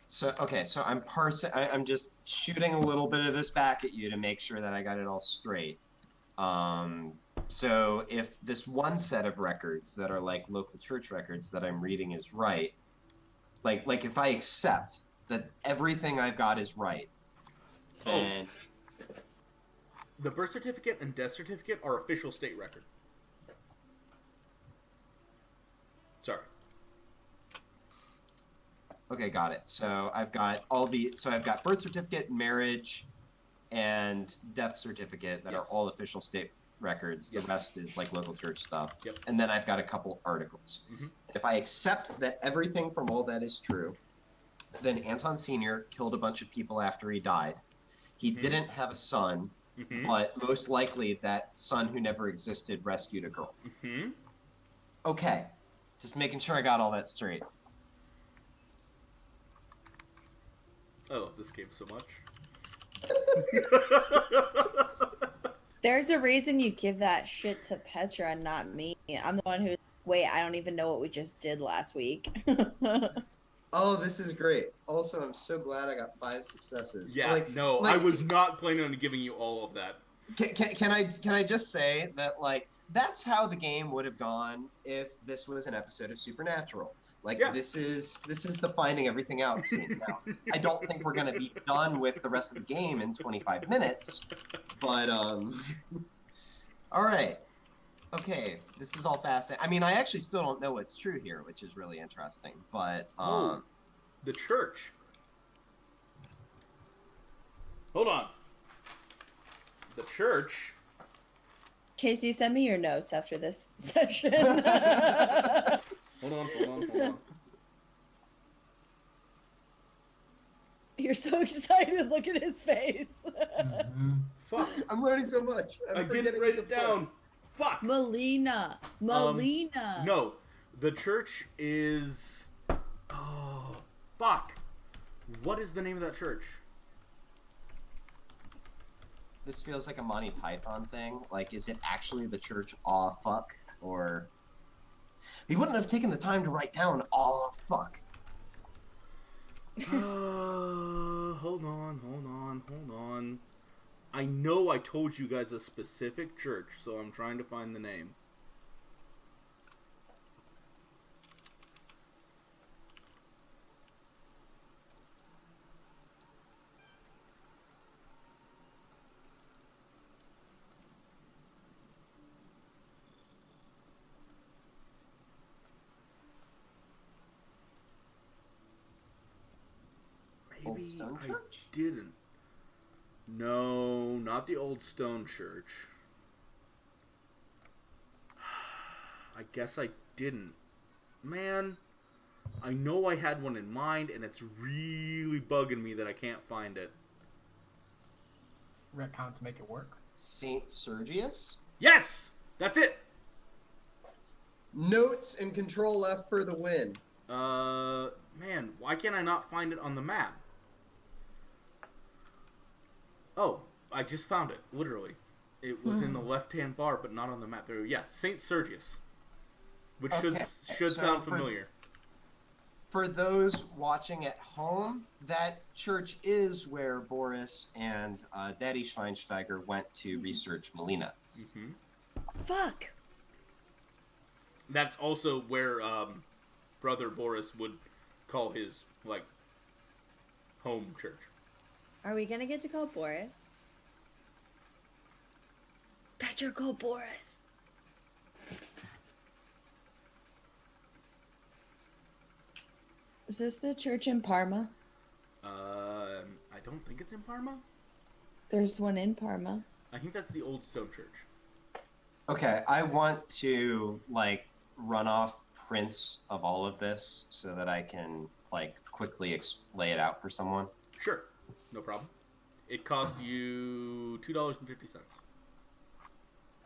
So, okay, so I'm parsing... I'm just shooting a little bit of this back at you to make sure that I got it all straight. So if this one set of records that are like local church records that I'm reading is right, like if I accept that everything I've got is right, then... The birth certificate and death certificate are official state record. Sorry. Okay, got it. So I've got I've got birth certificate, marriage, and death certificate that Yes. are all official state records. Yes. The rest is like local church stuff. Yep. And then I've got a couple articles. Mhm. If I accept that everything from all that is true, then Anton Sr. killed a bunch of people after he died. He didn't have a son, but most likely that son who never existed rescued a girl. Mm-hmm. Okay. Just making sure I got all that straight. I love this game so much. There's a reason you give that shit to Petra and not me. I'm the one who's... Wait, I don't even know what we just did last week. Oh, this is great. Also, I'm so glad I got 5 successes. Yeah, I was not planning on giving you all of that. Can I just say that, like, that's how the game would have gone if this was an episode of Supernatural. Like, Yeah. this is the finding everything out scene now. I don't think we're gonna be done with the rest of the game in 25 minutes, but all right. Okay, this is all fascinating. I mean, I actually still don't know what's true here, which is really interesting. But The church. Hold on. The church. Casey, send me your notes after this session. Hold on. You're so excited. Look at his face. Mm-hmm. Fuck. I'm learning so much. I didn't write it down. Fuck. Melina. No. The church is... Oh, fuck. What is the name of that church? This feels like a Monty Python thing. Like, is it actually the church Aw Fuck? Or... He wouldn't have taken the time to write down Aw Fuck. Hold on. I know I told you guys a specific church, so I'm trying to find the name. Old Maybe Stone I Church? didn't. No, not the Old Stone Church. I guess I didn't. Man, I know I had one in mind, and it's really bugging me that I can't find it. Retcon to make it work. Saint Sergius? Yes! That's it! Notes and control F for the win. Man, why can't I not find it on the map? Oh, I just found it, literally. It was in the left-hand bar, but not on the map. There, yeah, Saint Sergius, which Okay, should so sound familiar. For those watching at home, that church is where Boris and Daddy Schweinsteiger went to research Melina. Mm-hmm. Fuck. That's also where Brother Boris would call his home church. Are we gonna get to call Boris? Better call Boris. Is this the church in Parma? I don't think it's in Parma. There's one in Parma. I think that's the Old Stone Church. Okay, I want to run off prints of all of this so that I can quickly lay it out for someone. Sure, no problem. It cost you $2.50.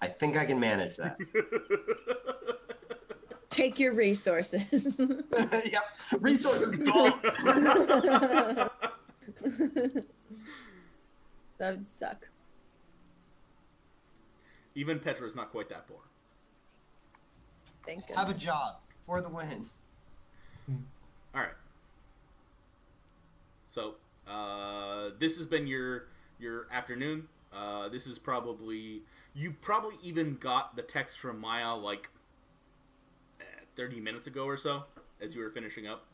I think I can manage that. Take your resources. Yep, resources gone. That would suck. Even Petra's not quite that poor. Thank Have a goodness. job for the win. All right. So this has been your afternoon. This is probably you even got the text from Maya 30 minutes ago or so as you were finishing up.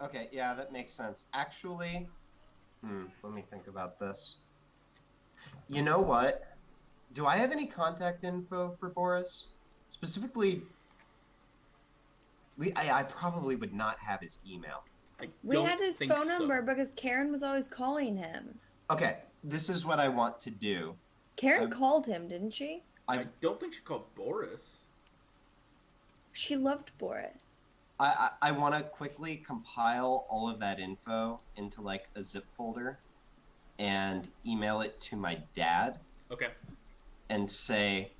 Okay, yeah, that makes sense. Actually, let me think about this. You know what? Do I have any contact info for Boris? Specifically, I probably would not have his email. We had his phone number because Karen was always calling him. Okay, this is what I want to do. Karen called him, didn't she? I don't think she called Boris. She loved Boris. I want to quickly compile all of that info into a zip folder and email it to my dad. Okay. And say,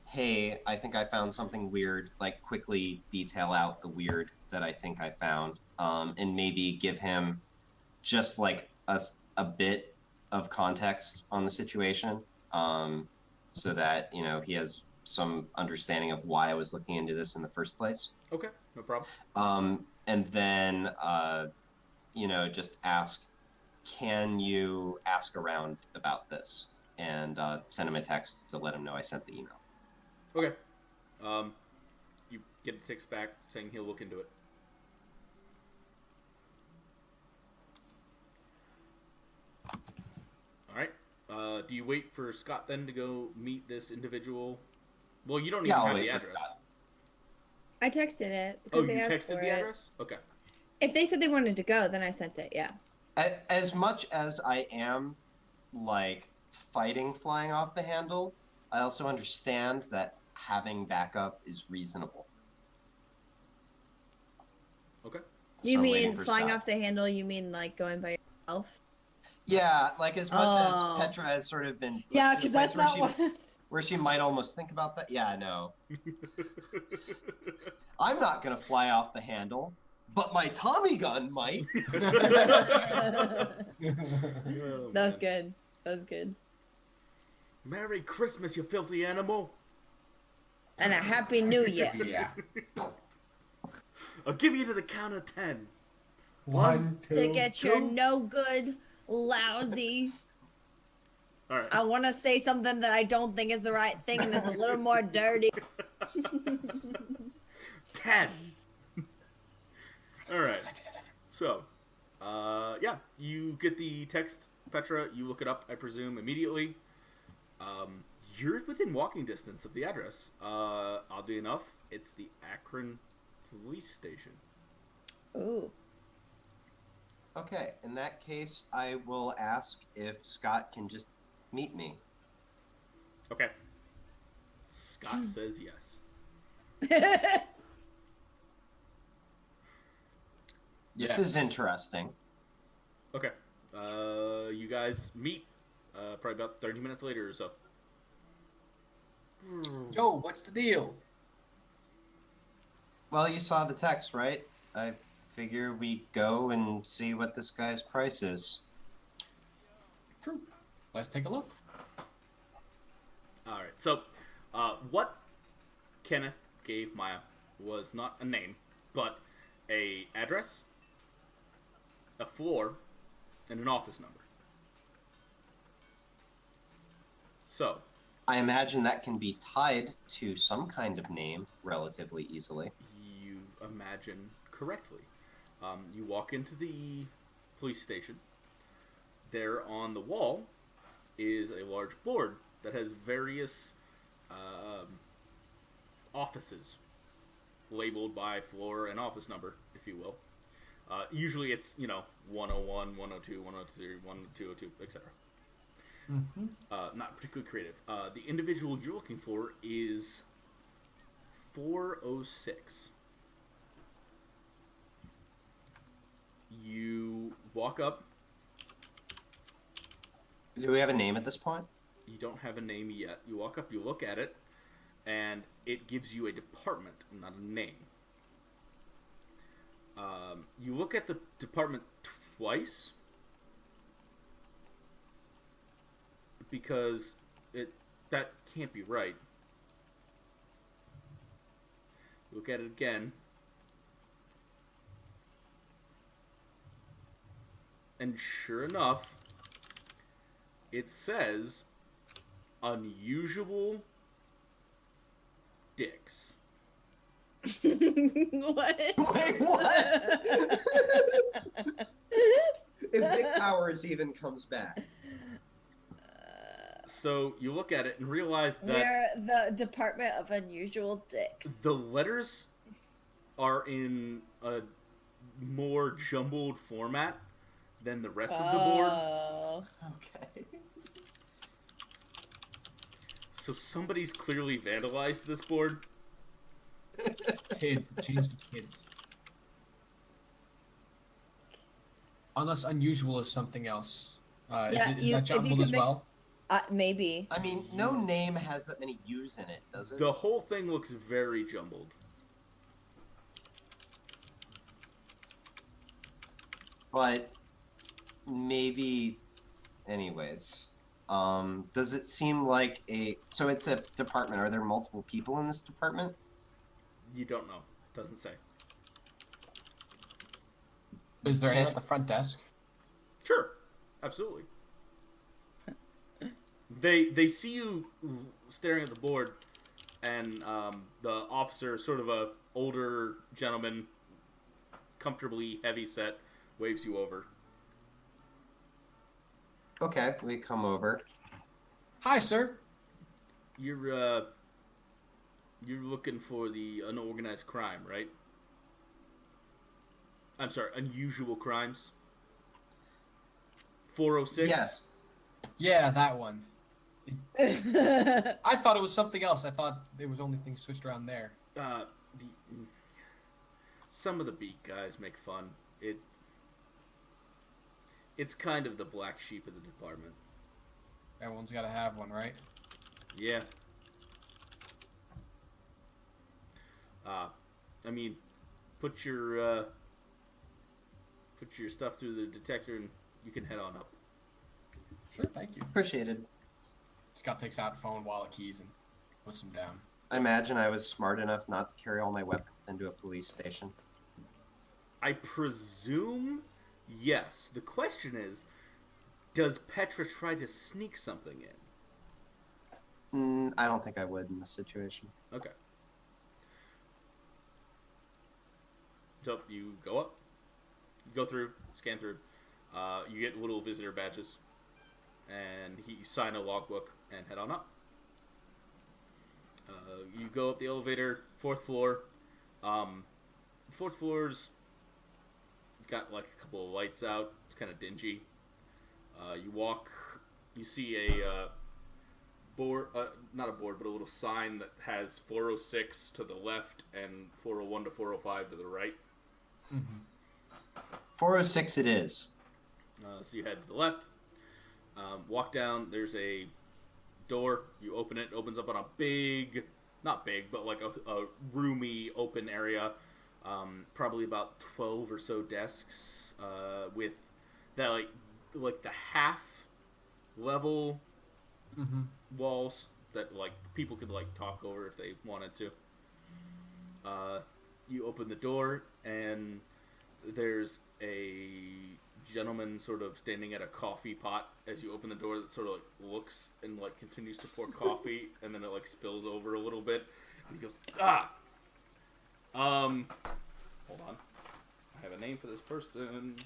hey, I think I found something weird. Quickly detail out the weird that I think I found. And maybe give him just a bit of context on the situation. So that, he has some understanding of why I was looking into this in the first place. Okay, no problem. And then, just ask, can you ask around about this? And send him a text to let him know I sent the email. Okay. You get a text back saying he'll look into it. All right. Do you wait for Scott then to go meet this individual? Well, you don't even have the address. I texted it Oh, because you they asked texted for the it. address? Okay. If they said they wanted to go, then I sent it. Yeah. As much as I am fighting flying off the handle, I also understand that having backup is reasonable. Okay. You So I'm waiting mean for flying Scott. off the handle? You mean like going by yourself? Yeah, like as much as Oh. Petra has sort of been pushed Yeah, to the because place that's not what. where she might almost think about that. Yeah, no. I'm not gonna fly off the handle, but my Tommy gun might. That Oh, was man. good. That was good. Merry Christmas, you filthy animal. And a happy New Year. Yeah. I'll give you to the count of 10. 1, 2, To get your 2. no good, lousy. All right. I want to say something that I don't think is the right thing and is a little more dirty. 10. All right. So, yeah, you get the text, Petra. You look it up, I presume, immediately. You're within walking distance of the address. Oddly enough, it's the Akron police station. Ooh. Okay, in that case, I will ask if Scott can just meet me. Okay. Scott says yes. This is interesting. Okay. You guys meet probably about 30 minutes later or so. Yo, what's the deal? Well, you saw the text, right? I figure we go and see what this guy's price is. True. Let's take a look. All right. So, what Kenneth gave Maya was not a name, but a address, a floor, and an office number. So, I imagine that can be tied to some kind of name relatively easily. you imagine correctly. You walk into the police station. There on the wall is a large board that has various offices labeled by floor and office number, if you will. Usually it's, 101, 102, 103, 1202, etc. Not particularly creative. The individual you're looking for is 406. You walk up. Do we have a name at this point? You don't have a name yet. You walk up, you look at it, and it gives you a department, not a name. You look at the department twice because that can't be right. Look at it again. And sure enough, it says unusual dicks. What? Wait, what? If Dick Powers even comes back. So you look at it and realize that We're the Department of Unusual Dicks. the letters are in a more jumbled format than the rest of the board. Oh. Okay. So somebody's clearly vandalized this board. Kids. Change to kids. Unless unusual is something else. Is Yeah, that if you jumbled could as mix- well? Maybe. I mean, no name has that many U's in it, does it? The whole thing looks very jumbled. But maybe, anyways. Does it seem like so it's a department. Are there multiple people in this department? You don't know. Doesn't say. Is there anyone at the front desk? Sure, absolutely. They see you staring at the board, and the officer, sort of a older gentleman, comfortably heavy set, waves you over. Okay, we come over. Hi, sir. You're looking for the unorganized crime, right? I'm sorry, unusual crimes. 406. Yes. Yeah, that one. I thought it was something else. I thought there was only things switched around there. some of the beat guys make fun. It's kind of the black sheep of the department. Everyone's got to have one, right? Yeah. I mean, put your stuff through the detector and you can head on up. Sure, thank you. Appreciated. Scott takes out phone, wallet, keys, and puts them down. I imagine I was smart enough not to carry all my weapons into a police station. I presume yes. The question is, does Petra try to sneak something in? I don't think I would in this situation. Okay. So you go up, you go through, scan through. You get little visitor badges, and you sign a logbook and head on up. You go up the elevator, 4th floor. 4th floor's got like a couple of lights out. It's kind of dingy. You walk, you see a board, not a board, but a little sign that has 406 to the left and 401 to 405 to the right. 406 it is. So you head to the left, walk down, there's a door, you open it, opens up on a big, not big, but like a roomy open area, probably about 12 or so desks, with that like the half level walls that like people could like talk over if they wanted to. You open the door and there's a gentleman sort of standing at a coffee pot as you open the door that sort of like looks and like continues to pour coffee and then it like spills over a little bit and he goes, hold on, I have a name for this person.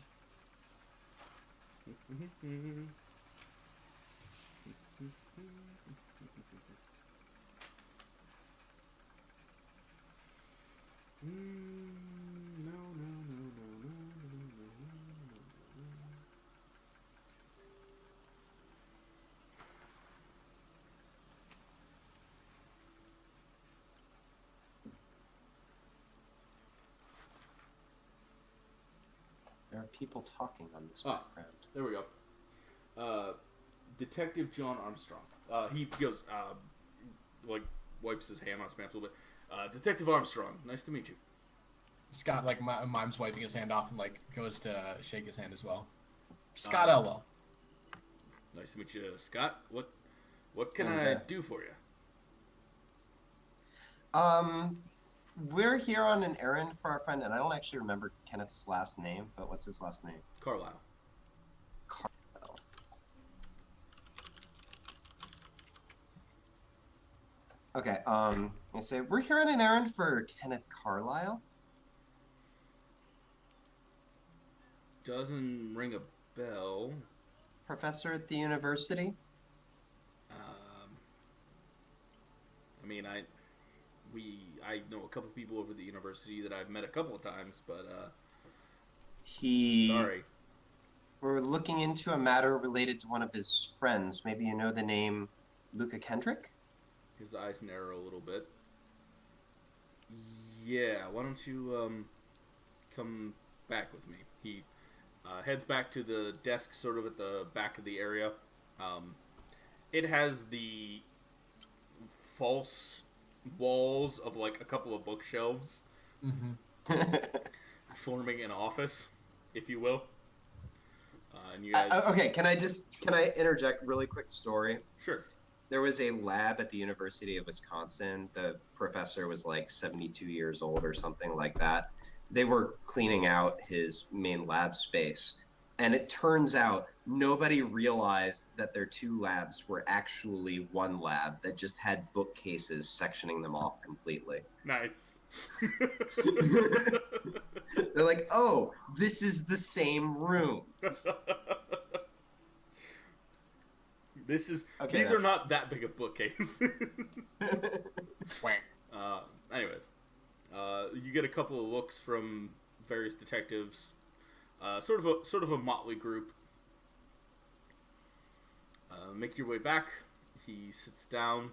There are people talking on this Ah. background. There we go. Detective John Armstrong. He goes, like, wipes his hand on his pants a little bit. Detective Armstrong, nice to meet you. Scott, like, mime's wiping his hand off and, like, goes to shake his hand as well. Scott Elwell. Nice to meet you, Scott. What can I do for you? We're here on an errand for our friend, and I don't actually remember Kenneth's last name, but what's his last name? Carlisle. Carlisle. Okay, I say, we're here on an errand for Kenneth Carlisle. Doesn't ring a bell. Professor at the university? I mean, I know a couple people over at the university that I've met a couple of times, but sorry. We're looking into a matter related to one of his friends. Maybe you know the name Luca Kendrick? His eyes narrow a little bit. Yeah, why don't you come back with me? He heads back to the desk sort of at the back of the area. It has the false walls of like a couple of bookshelves forming an office, if you will. And you guys... okay, can I interject really quick story? Sure. There was a lab at the University of Wisconsin. The professor was like 72 years old or something like that. They were cleaning out his main lab space. And it turns out nobody realized that their two labs were actually one lab that just had bookcases sectioning them off completely. Nice. They're like, oh, this is the same room. These are not that big of bookcases. Anyways, you get a couple of looks from various detectives. Sort of a motley group. Make your way back. He sits down,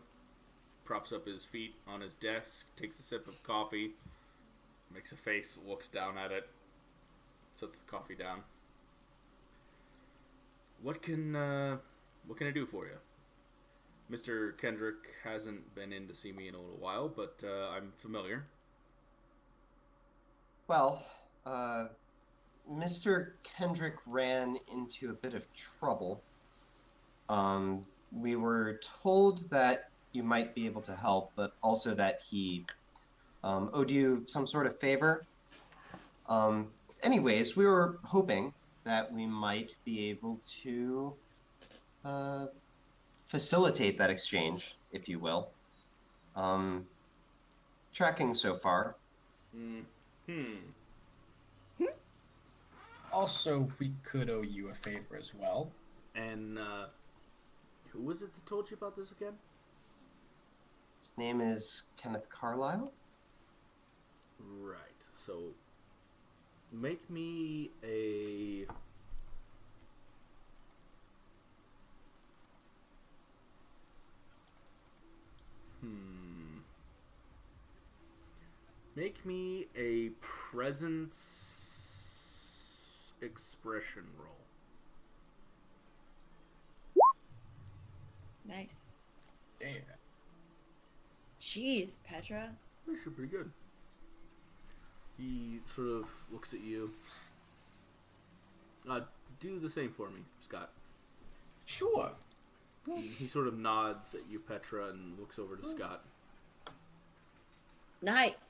props up his feet on his desk, takes a sip of coffee, Makes a face, looks down at it, sets the coffee down. What can I do for you? Mr. Kendrick hasn't been in to see me in a little while, but I'm familiar. Well, Mr. Kendrick ran into a bit of trouble. We were told that you might be able to help, but also that he owed you some sort of favor. Anyways, we were hoping that we might be able to facilitate that exchange, if you will. Tracking so far. Also, we could owe you a favor as well. And who was it that told you about this again? His name is Kenneth Carlisle. Right. So, make me a... Make me a presence expression roll. Nice. Yeah. Jeez, Petra. That should be pretty good. He sort of looks at you. Do the same for me, Scott. Sure. He sort of nods at you, Petra, and looks over to Scott. Nice.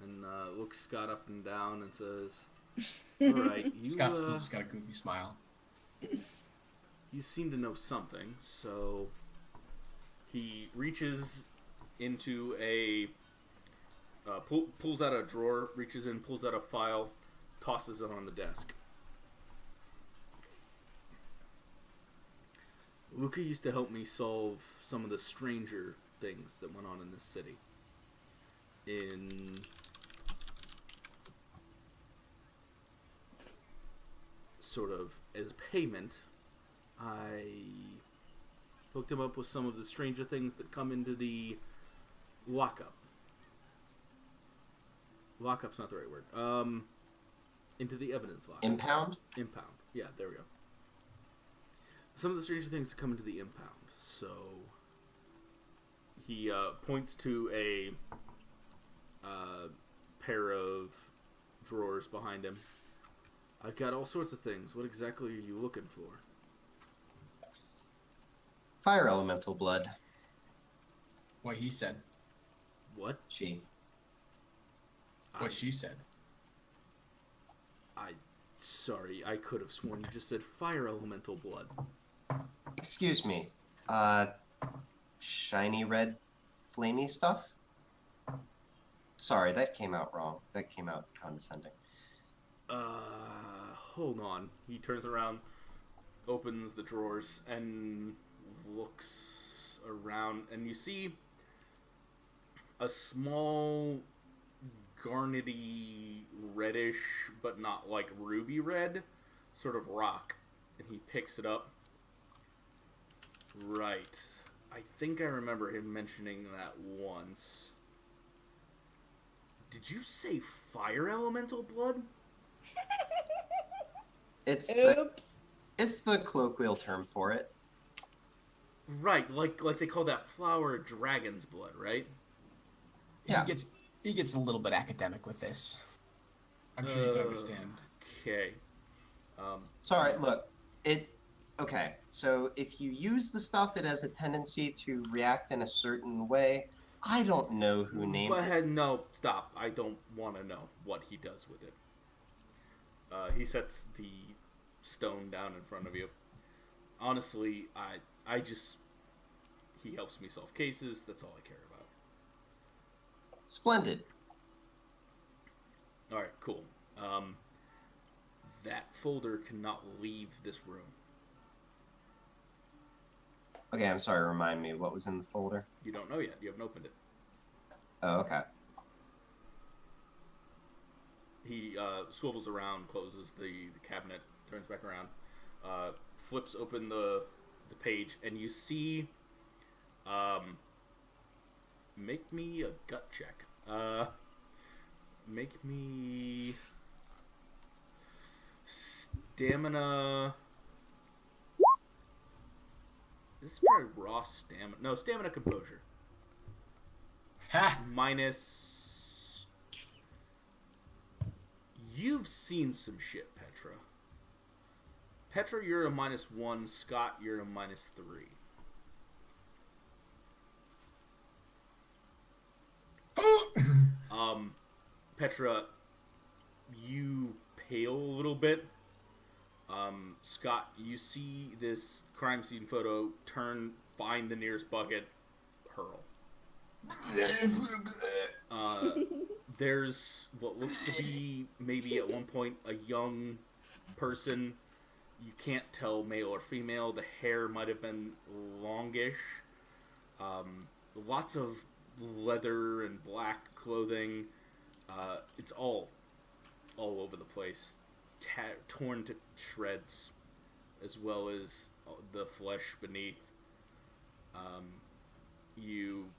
And looks Scott up and down and says, "Alright, you, Scott's still just got a goofy smile. You seem to know something," so he reaches into a... pulls out a drawer, reaches in, pulls out a file, tosses it on the desk. Luca used to help me solve some of the stranger things that went on in this city. In sort of as payment, I hooked him up with some of the stranger things that come into the lockup. Lockup's not the right word. Into the evidence lockup. Impound? Impound. Yeah, there we go. Some of the stranger things that come into the impound. So he points to a pair of drawers behind him. I've got all sorts of things. What exactly are you looking for? Fire elemental blood. What he said. What? She. What she said. Sorry, I could have sworn you just said fire elemental blood. Excuse me. Shiny red flamey stuff? Sorry, that came out wrong. That came out condescending. Hold on. He turns around, opens the drawers, and looks around, and you see a small garnety reddish, but not like ruby red, sort of rock. And he picks it up. Right. I think I remember him mentioning that once. Did you say fire elemental blood? It's Oops. it's the colloquial term for it. Right, like they call that flower dragon's blood, right? Yeah. He gets a little bit academic with this. I'm sure you can understand. Okay. Sorry, look. Okay, so if you use the stuff, it has a tendency to react in a certain way. I don't know who named it. No, stop. I don't want to know what he does with it. He sets the stone down in front of you. Honestly, I just... He helps me solve cases. That's all I care about. Splendid. Alright, cool. That folder cannot leave this room. Okay, I'm sorry, remind me, what was in the folder? You don't know yet. You haven't opened it. Oh, okay. He swivels around, closes the cabinet, turns back around, flips open the page, and you see... make me a gut check. Make me stamina. This is probably raw stamina. No, stamina composure. Ha! Minus. You've seen some shit, Petra. Petra, you're a -1. Scott, you're a -3. Petra, you pale a little bit. Scott, you see this crime scene photo, find the nearest bucket, hurl. There's what looks to be maybe at one point a young person. You can't tell male or female. The hair might have been longish. Lots of leather and black clothing. It's all over the place. Torn to shreds, as well as the flesh beneath. You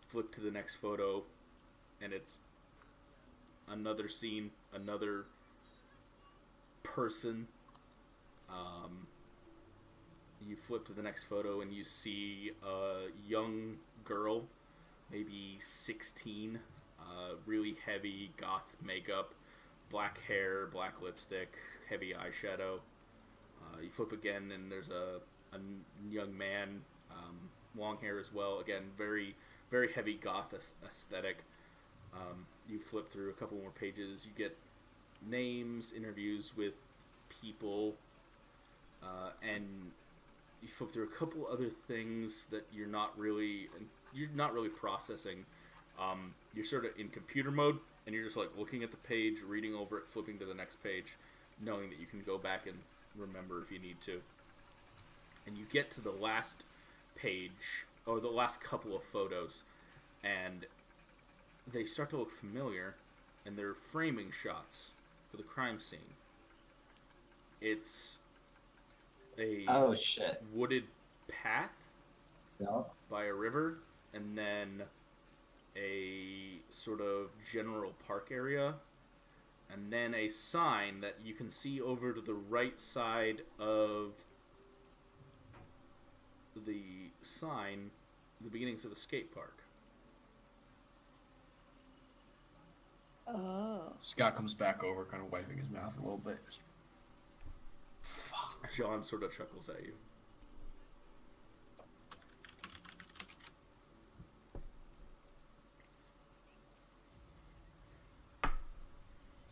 flip to the next photo, and it's another scene, another person. You flip to the next photo, and you see a young girl, maybe 16, really heavy goth makeup, black hair, black lipstick, heavy eyeshadow. You flip again, and there's a young man, long hair as well. Again, very, very heavy goth aesthetic. You flip through a couple more pages. You get names, interviews with people, and you flip through a couple other things that you're not really processing. You're sort of in computer mode, and you're just like looking at the page, reading over it, flipping to the next page, knowing that you can go back and remember if you need to. And you get to the last page, or the last couple of photos, and they start to look familiar, and they're framing shots for the crime scene. It's a wooded path by a river, and then a sort of general park area, and then a sign that you can see over to the right side of the sign, the beginnings of the skate park. Oh. Scott comes back over, kind of wiping his mouth a little bit. Fuck. John sort of chuckles at you.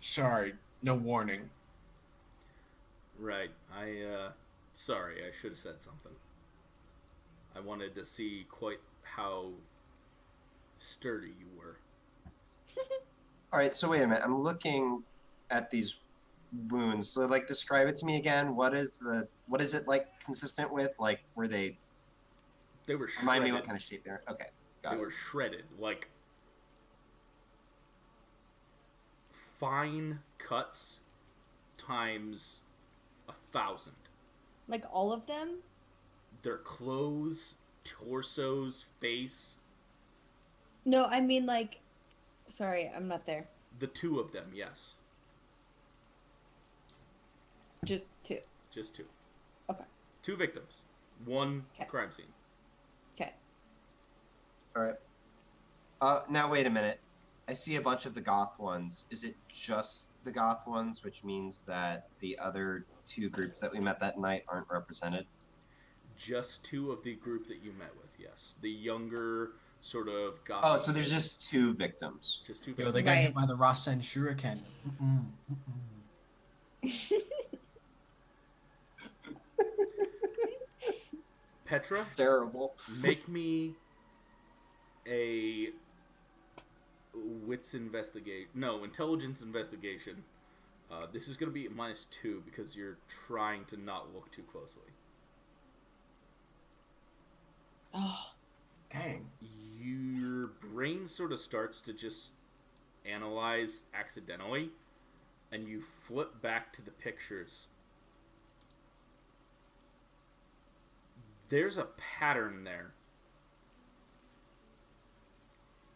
Sorry, no warning. Right. Sorry, I should have said something. I wanted to see quite how sturdy you were. All right, so wait a minute. I'm looking at these wounds. So, like, describe it to me again. What is it like consistent with? Like, were they? They were shredded. Remind me what kind of shape they're. Okay, got it. They were shredded, like fine cuts times 1,000. Like all of them? Their clothes, torsos, face. No, I mean like. Sorry, I'm not there. The two of them, yes. Just two. Just two. Okay. 2 victims. 1 Okay. crime scene. Okay. All right. Now wait a minute. I see a bunch of the goth ones. Is it just the goth ones, which means that the other 2 groups that we met that night aren't represented? Just 2 of the group that you met with, yes. The younger sort of goth. Oh, so there's just 2 victims. Just 2 Yo, victims. they got hit Right. by the Rasen Shuriken. Petra, Terrible. make me a intelligence investigation. This is going to be -2 because you're trying to not look too closely. Oh. Dang. Your brain sort of starts to just analyze accidentally, and you flip back to the pictures. There's a pattern there.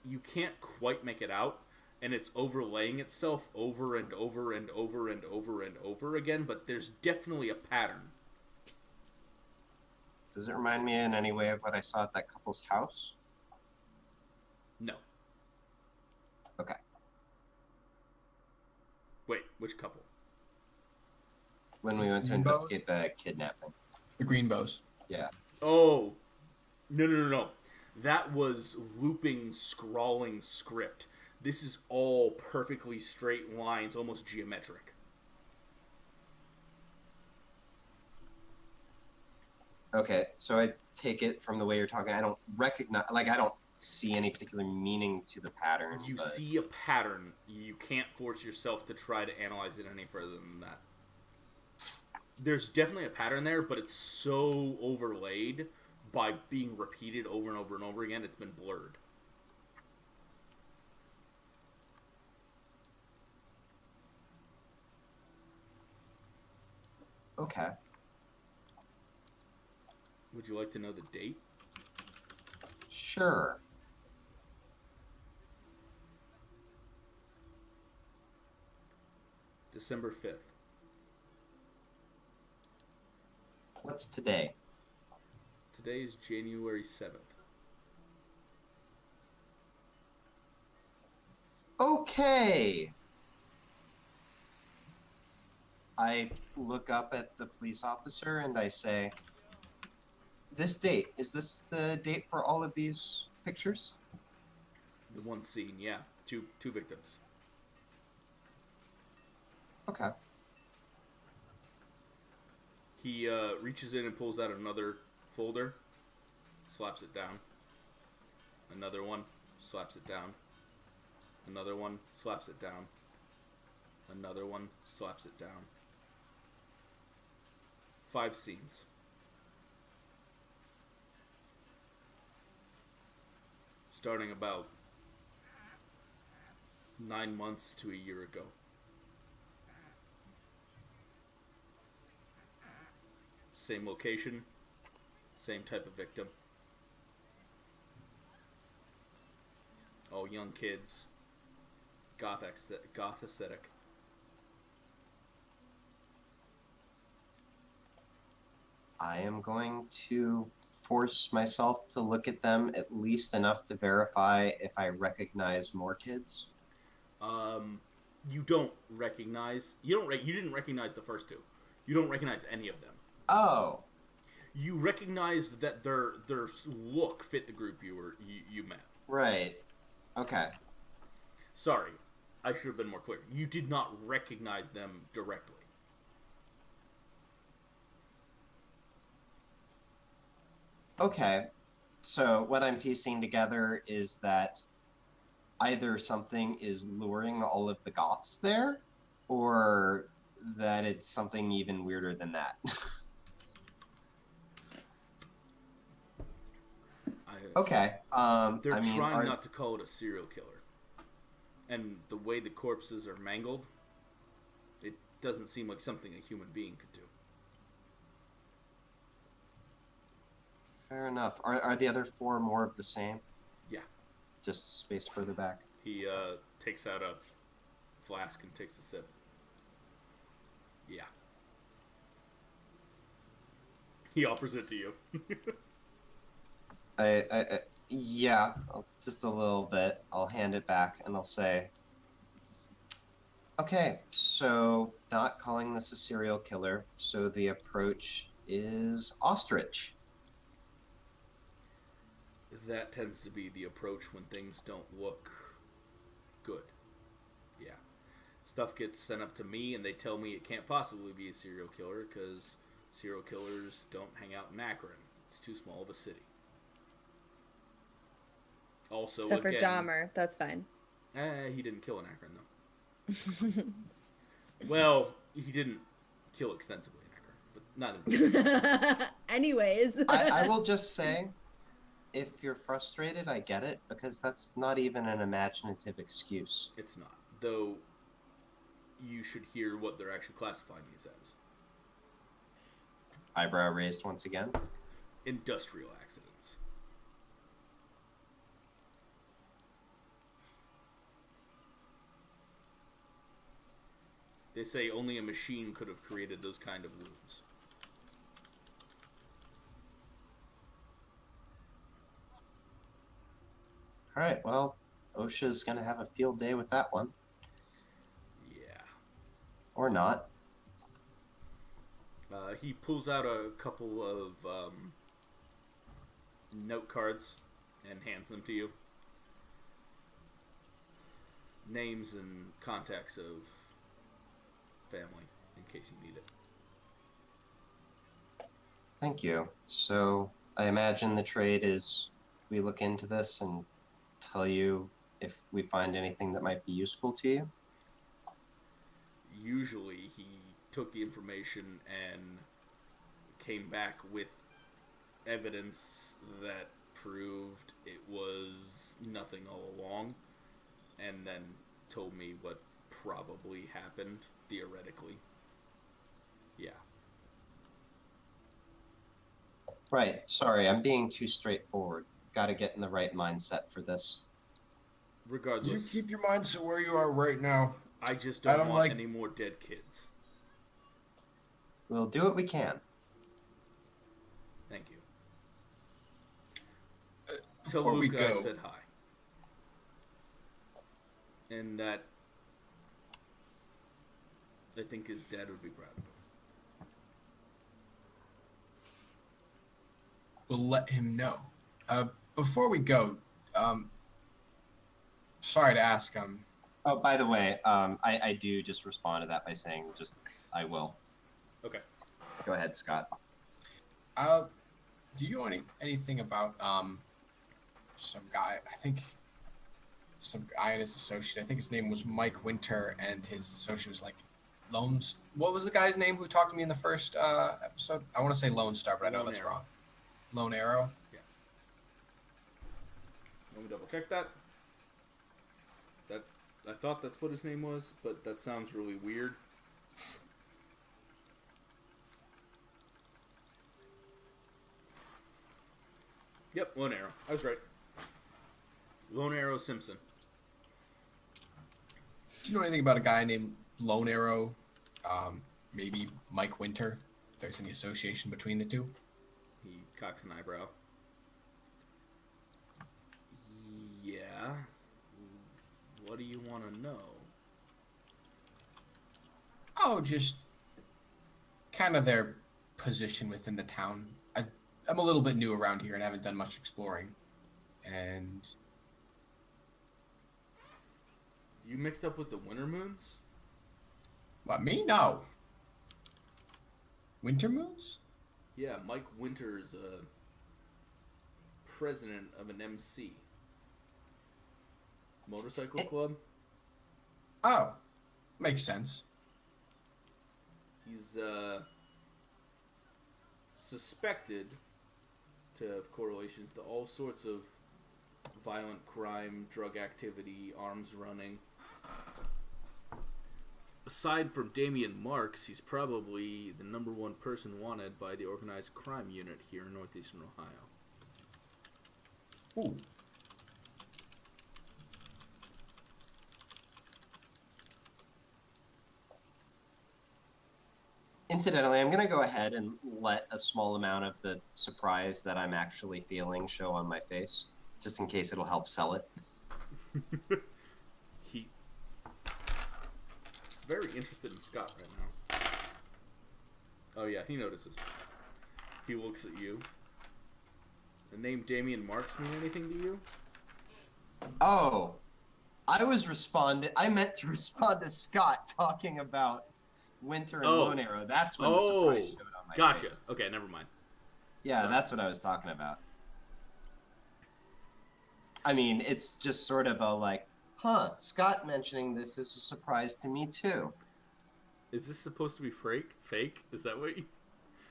You can't quite make it out. and it's overlaying itself over and over and over and over and over again, but there's definitely a pattern. Does it remind me in any way of what I saw at that couple's house? No. Okay. Wait, which couple? When we went to investigate the kidnapping. The green bows. Yeah. Oh. No. That was looping, scrawling script. This is all perfectly straight lines, almost geometric. Okay, so I take it from the way you're talking. I don't recognize, like, I don't see any particular meaning to the pattern. You but... see a pattern. You can't force yourself to try to analyze it any further than that. There's definitely a pattern there, but it's so overlaid by being repeated over and over and over again, it's been blurred. Okay. Would you like to know the date? Sure. December 5th. What's today? Today's January 7th. Okay. I look up at the police officer and I say, this date, is this the date for all of these pictures? The one scene, yeah. Two victims. Okay. He reaches in and pulls out another folder, slaps it down. Another one, slaps it down. Another one, slaps it down. Another one, slaps it down. 5 scenes. Starting about 9 months to a year ago. Same location, same type of victim. All young kids. Goth aesthetic. I am going to force myself to look at them at least enough to verify if I recognize more kids. You don't recognize. You didn't recognize the first two. You don't recognize any of them. Oh. You recognized that their look fit the group you met. Right. Okay. Sorry, I should have been more clear. You did not recognize them directly. Okay. So what I'm piecing together is that either something is luring all of the goths there, or that it's something even weirder than that. Okay. They're trying not to call it a serial killer. And the way the corpses are mangled, it doesn't seem like something a human being could do. Fair enough. Are the other 4 more of the same? Yeah. Just spaced further back? He takes out a flask and takes a sip. Yeah. He offers it to you. Yeah, just a little bit. I'll hand it back and I'll say, okay, so not calling this a serial killer, so the approach is ostrich. That tends to be the approach when things don't look good. Yeah. Stuff gets sent up to me and they tell me it can't possibly be a serial killer because serial killers don't hang out in Akron. It's too small of a city. Also, except again, for Dahmer, that's fine. He didn't kill in Akron, though. Well, he didn't kill extensively in Akron, but neither. Anyways. I will just say, if you're frustrated, I get it, because that's not even an imaginative excuse. It's not. Though, you should hear what they're actually classifying these as. Eyebrow raised once again. Industrial accidents. They say only a machine could have created those kind of wounds. All right, well, OSHA's going to have a field day with that one. Yeah. Or not. He pulls out a couple of note cards and hands them to you. Names and contacts of family, in case you need it. Thank you. So I imagine the trade is we look into this and tell you if we find anything that might be useful to you. Usually he took the information and came back with evidence that proved it was nothing all along, and then told me what probably happened, theoretically. Yeah. Right. Sorry, I'm being too straightforward. Got to get in the right mindset for this. Regardless, You keep your mindset where you are right now. I just don't want like any more dead kids. We'll do what we can. Thank you. Before Tell we Luca I go, said hi. And that I think his dad would be proud of him. we'll let him know. Before we go, sorry to ask. Oh, by the way, I do just respond to that by saying just, I will. Okay. Go ahead, Scott. Do you know anything about some guy? I think some guy and his associate. I think his name was Mike Winter, and his associate was like Lone. What was the guy's name who talked to me in the first episode? I want to say Lone Star, but I know Lone that's Arrow. wrong. Lone Arrow. Yeah. Let me double check that. I thought that's what his name was, but that sounds really weird. Yep, Lone Arrow. I was right. Lone Arrow Simpson. Do you know anything about a guy named Lone Arrow? Maybe Mike Winter. If there's any association between the two. He cocks an eyebrow. Yeah. What do you want to know? Oh, just kind of their position within the town. I'm a little bit new around here and haven't done much exploring. And You mixed up with the Winter Moons? what, me? No. Winter Moons? Yeah, Mike Winter's president of an MC. Motorcycle club? Oh, makes sense. He's suspected to have correlations to all sorts of violent crime, drug activity, arms running. Aside from Damian Marks, he's probably the #1 person wanted by the organized crime unit here in northeastern Ohio. Ooh. Incidentally, I'm going to go ahead and let a small amount of the surprise that I'm actually feeling show on my face, just in case it'll help sell it. He's very interested in Scott right now. Oh yeah, he notices. He looks at you. The name Damian Marks mean anything to you? Oh, I meant to respond to Scott talking about Winter and Lone Arrow. That's when the surprise showed on my gotcha. face. Okay, never mind. Yeah, that's what I was talking about. I mean, it's just sort of a like, Scott mentioning this is a surprise to me too. Is this supposed to be fake? Is that what you...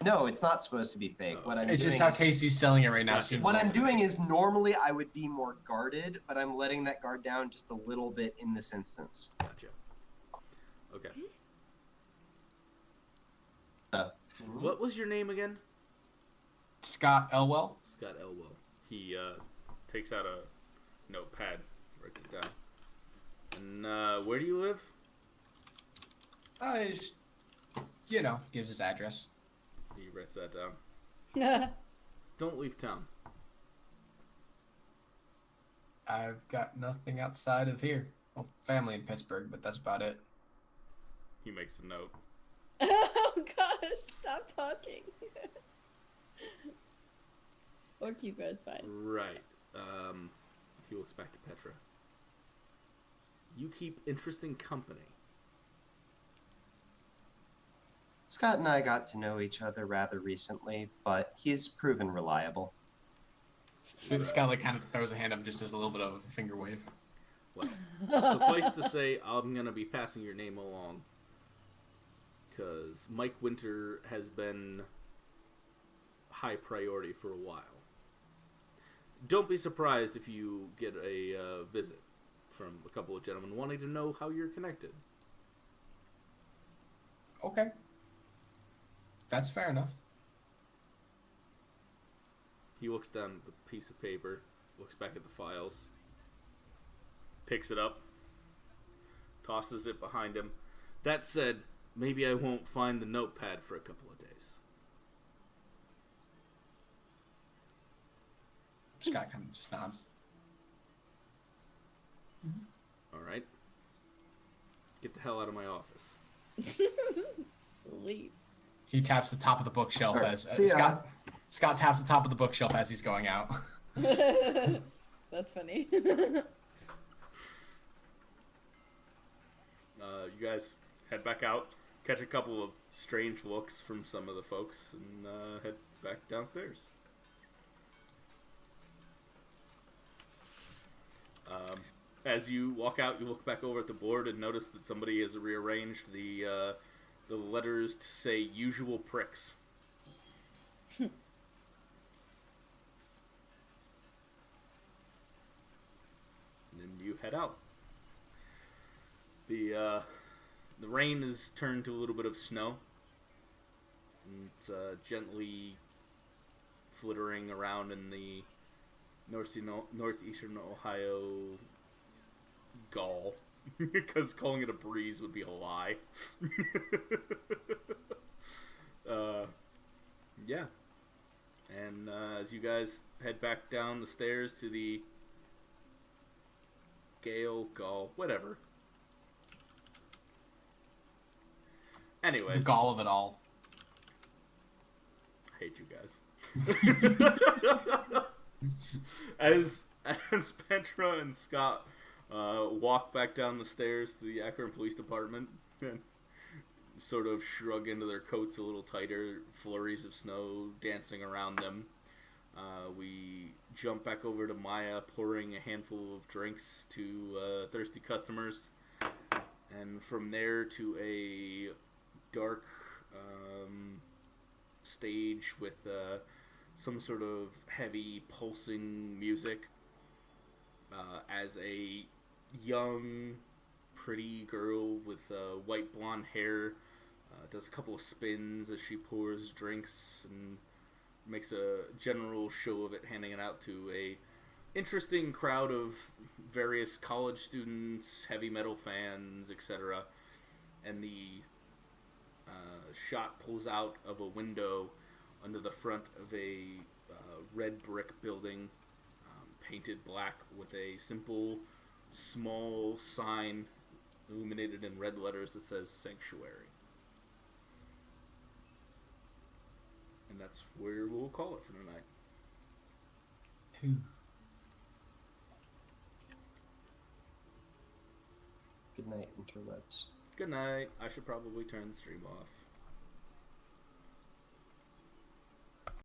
No, it's not supposed to be fake. Oh. What I'm It's doing just how is, Casey's selling it right now. Gotcha. Seems what like. I'm doing is normally I would be more guarded, but I'm letting that guard down just a little bit in this instance. Gotcha. Okay. What was your name again? Scott Elwell. Scott Elwell. He takes out a notepad, writes it down. And where do you live? Just, gives his address. He writes that down. Don't leave town. I've got nothing outside of here. Well, family in Pittsburgh, but that's about it. He makes a note. Oh gosh, stop talking. Or keep us fine. Right. He looks back to Petra. You keep interesting company. Scott and I got to know each other rather recently, but he's proven reliable. Scott kind of throws a hand up just as a little bit of a finger wave. Well, suffice to say, I'm going to be passing your name along. Because Mike Winter has been high priority for a while. Don't be surprised if you get a visit from a couple of gentlemen wanting to know how you're connected. Okay. That's fair enough. He looks down at the piece of paper, looks back at the files, picks it up, tosses it behind him. That said, maybe I won't find the notepad for a couple of days. Scott kind of just nods. All right. Get the hell out of my office. Leave. He taps the top of the bookshelf All right, as see ya. Scott taps the top of the bookshelf as he's going out. That's funny. You guys head back out, catch a couple of strange looks from some of the folks, and head back downstairs. As you walk out, you look back over at the board and notice that somebody has rearranged the letters to say "usual pricks." And then you head out. The rain has turned to a little bit of snow. And it's gently flittering around in the northeastern Ohio gall. Because calling it a breeze would be a lie. Yeah. And as you guys head back down the stairs to the gall, whatever. Anyways. The gall of it all. I hate you guys. As Petra and Scott walk back down the stairs to the Akron Police Department and sort of shrug into their coats a little tighter, flurries of snow dancing around them. We jump back over to Maya, pouring a handful of drinks to thirsty customers, and from there to a dark stage with some sort of heavy pulsing music as a young, pretty girl with white blonde hair does a couple of spins as she pours drinks and makes a general show of it, handing it out to a interesting crowd of various college students, heavy metal fans, etc. And the shot pulls out of a window under the front of a red brick building, painted black with a simple, small sign illuminated in red letters that says Sanctuary. And that's where we'll call it for tonight. Who? Good night, interwebs. Good night. I should probably turn the stream off.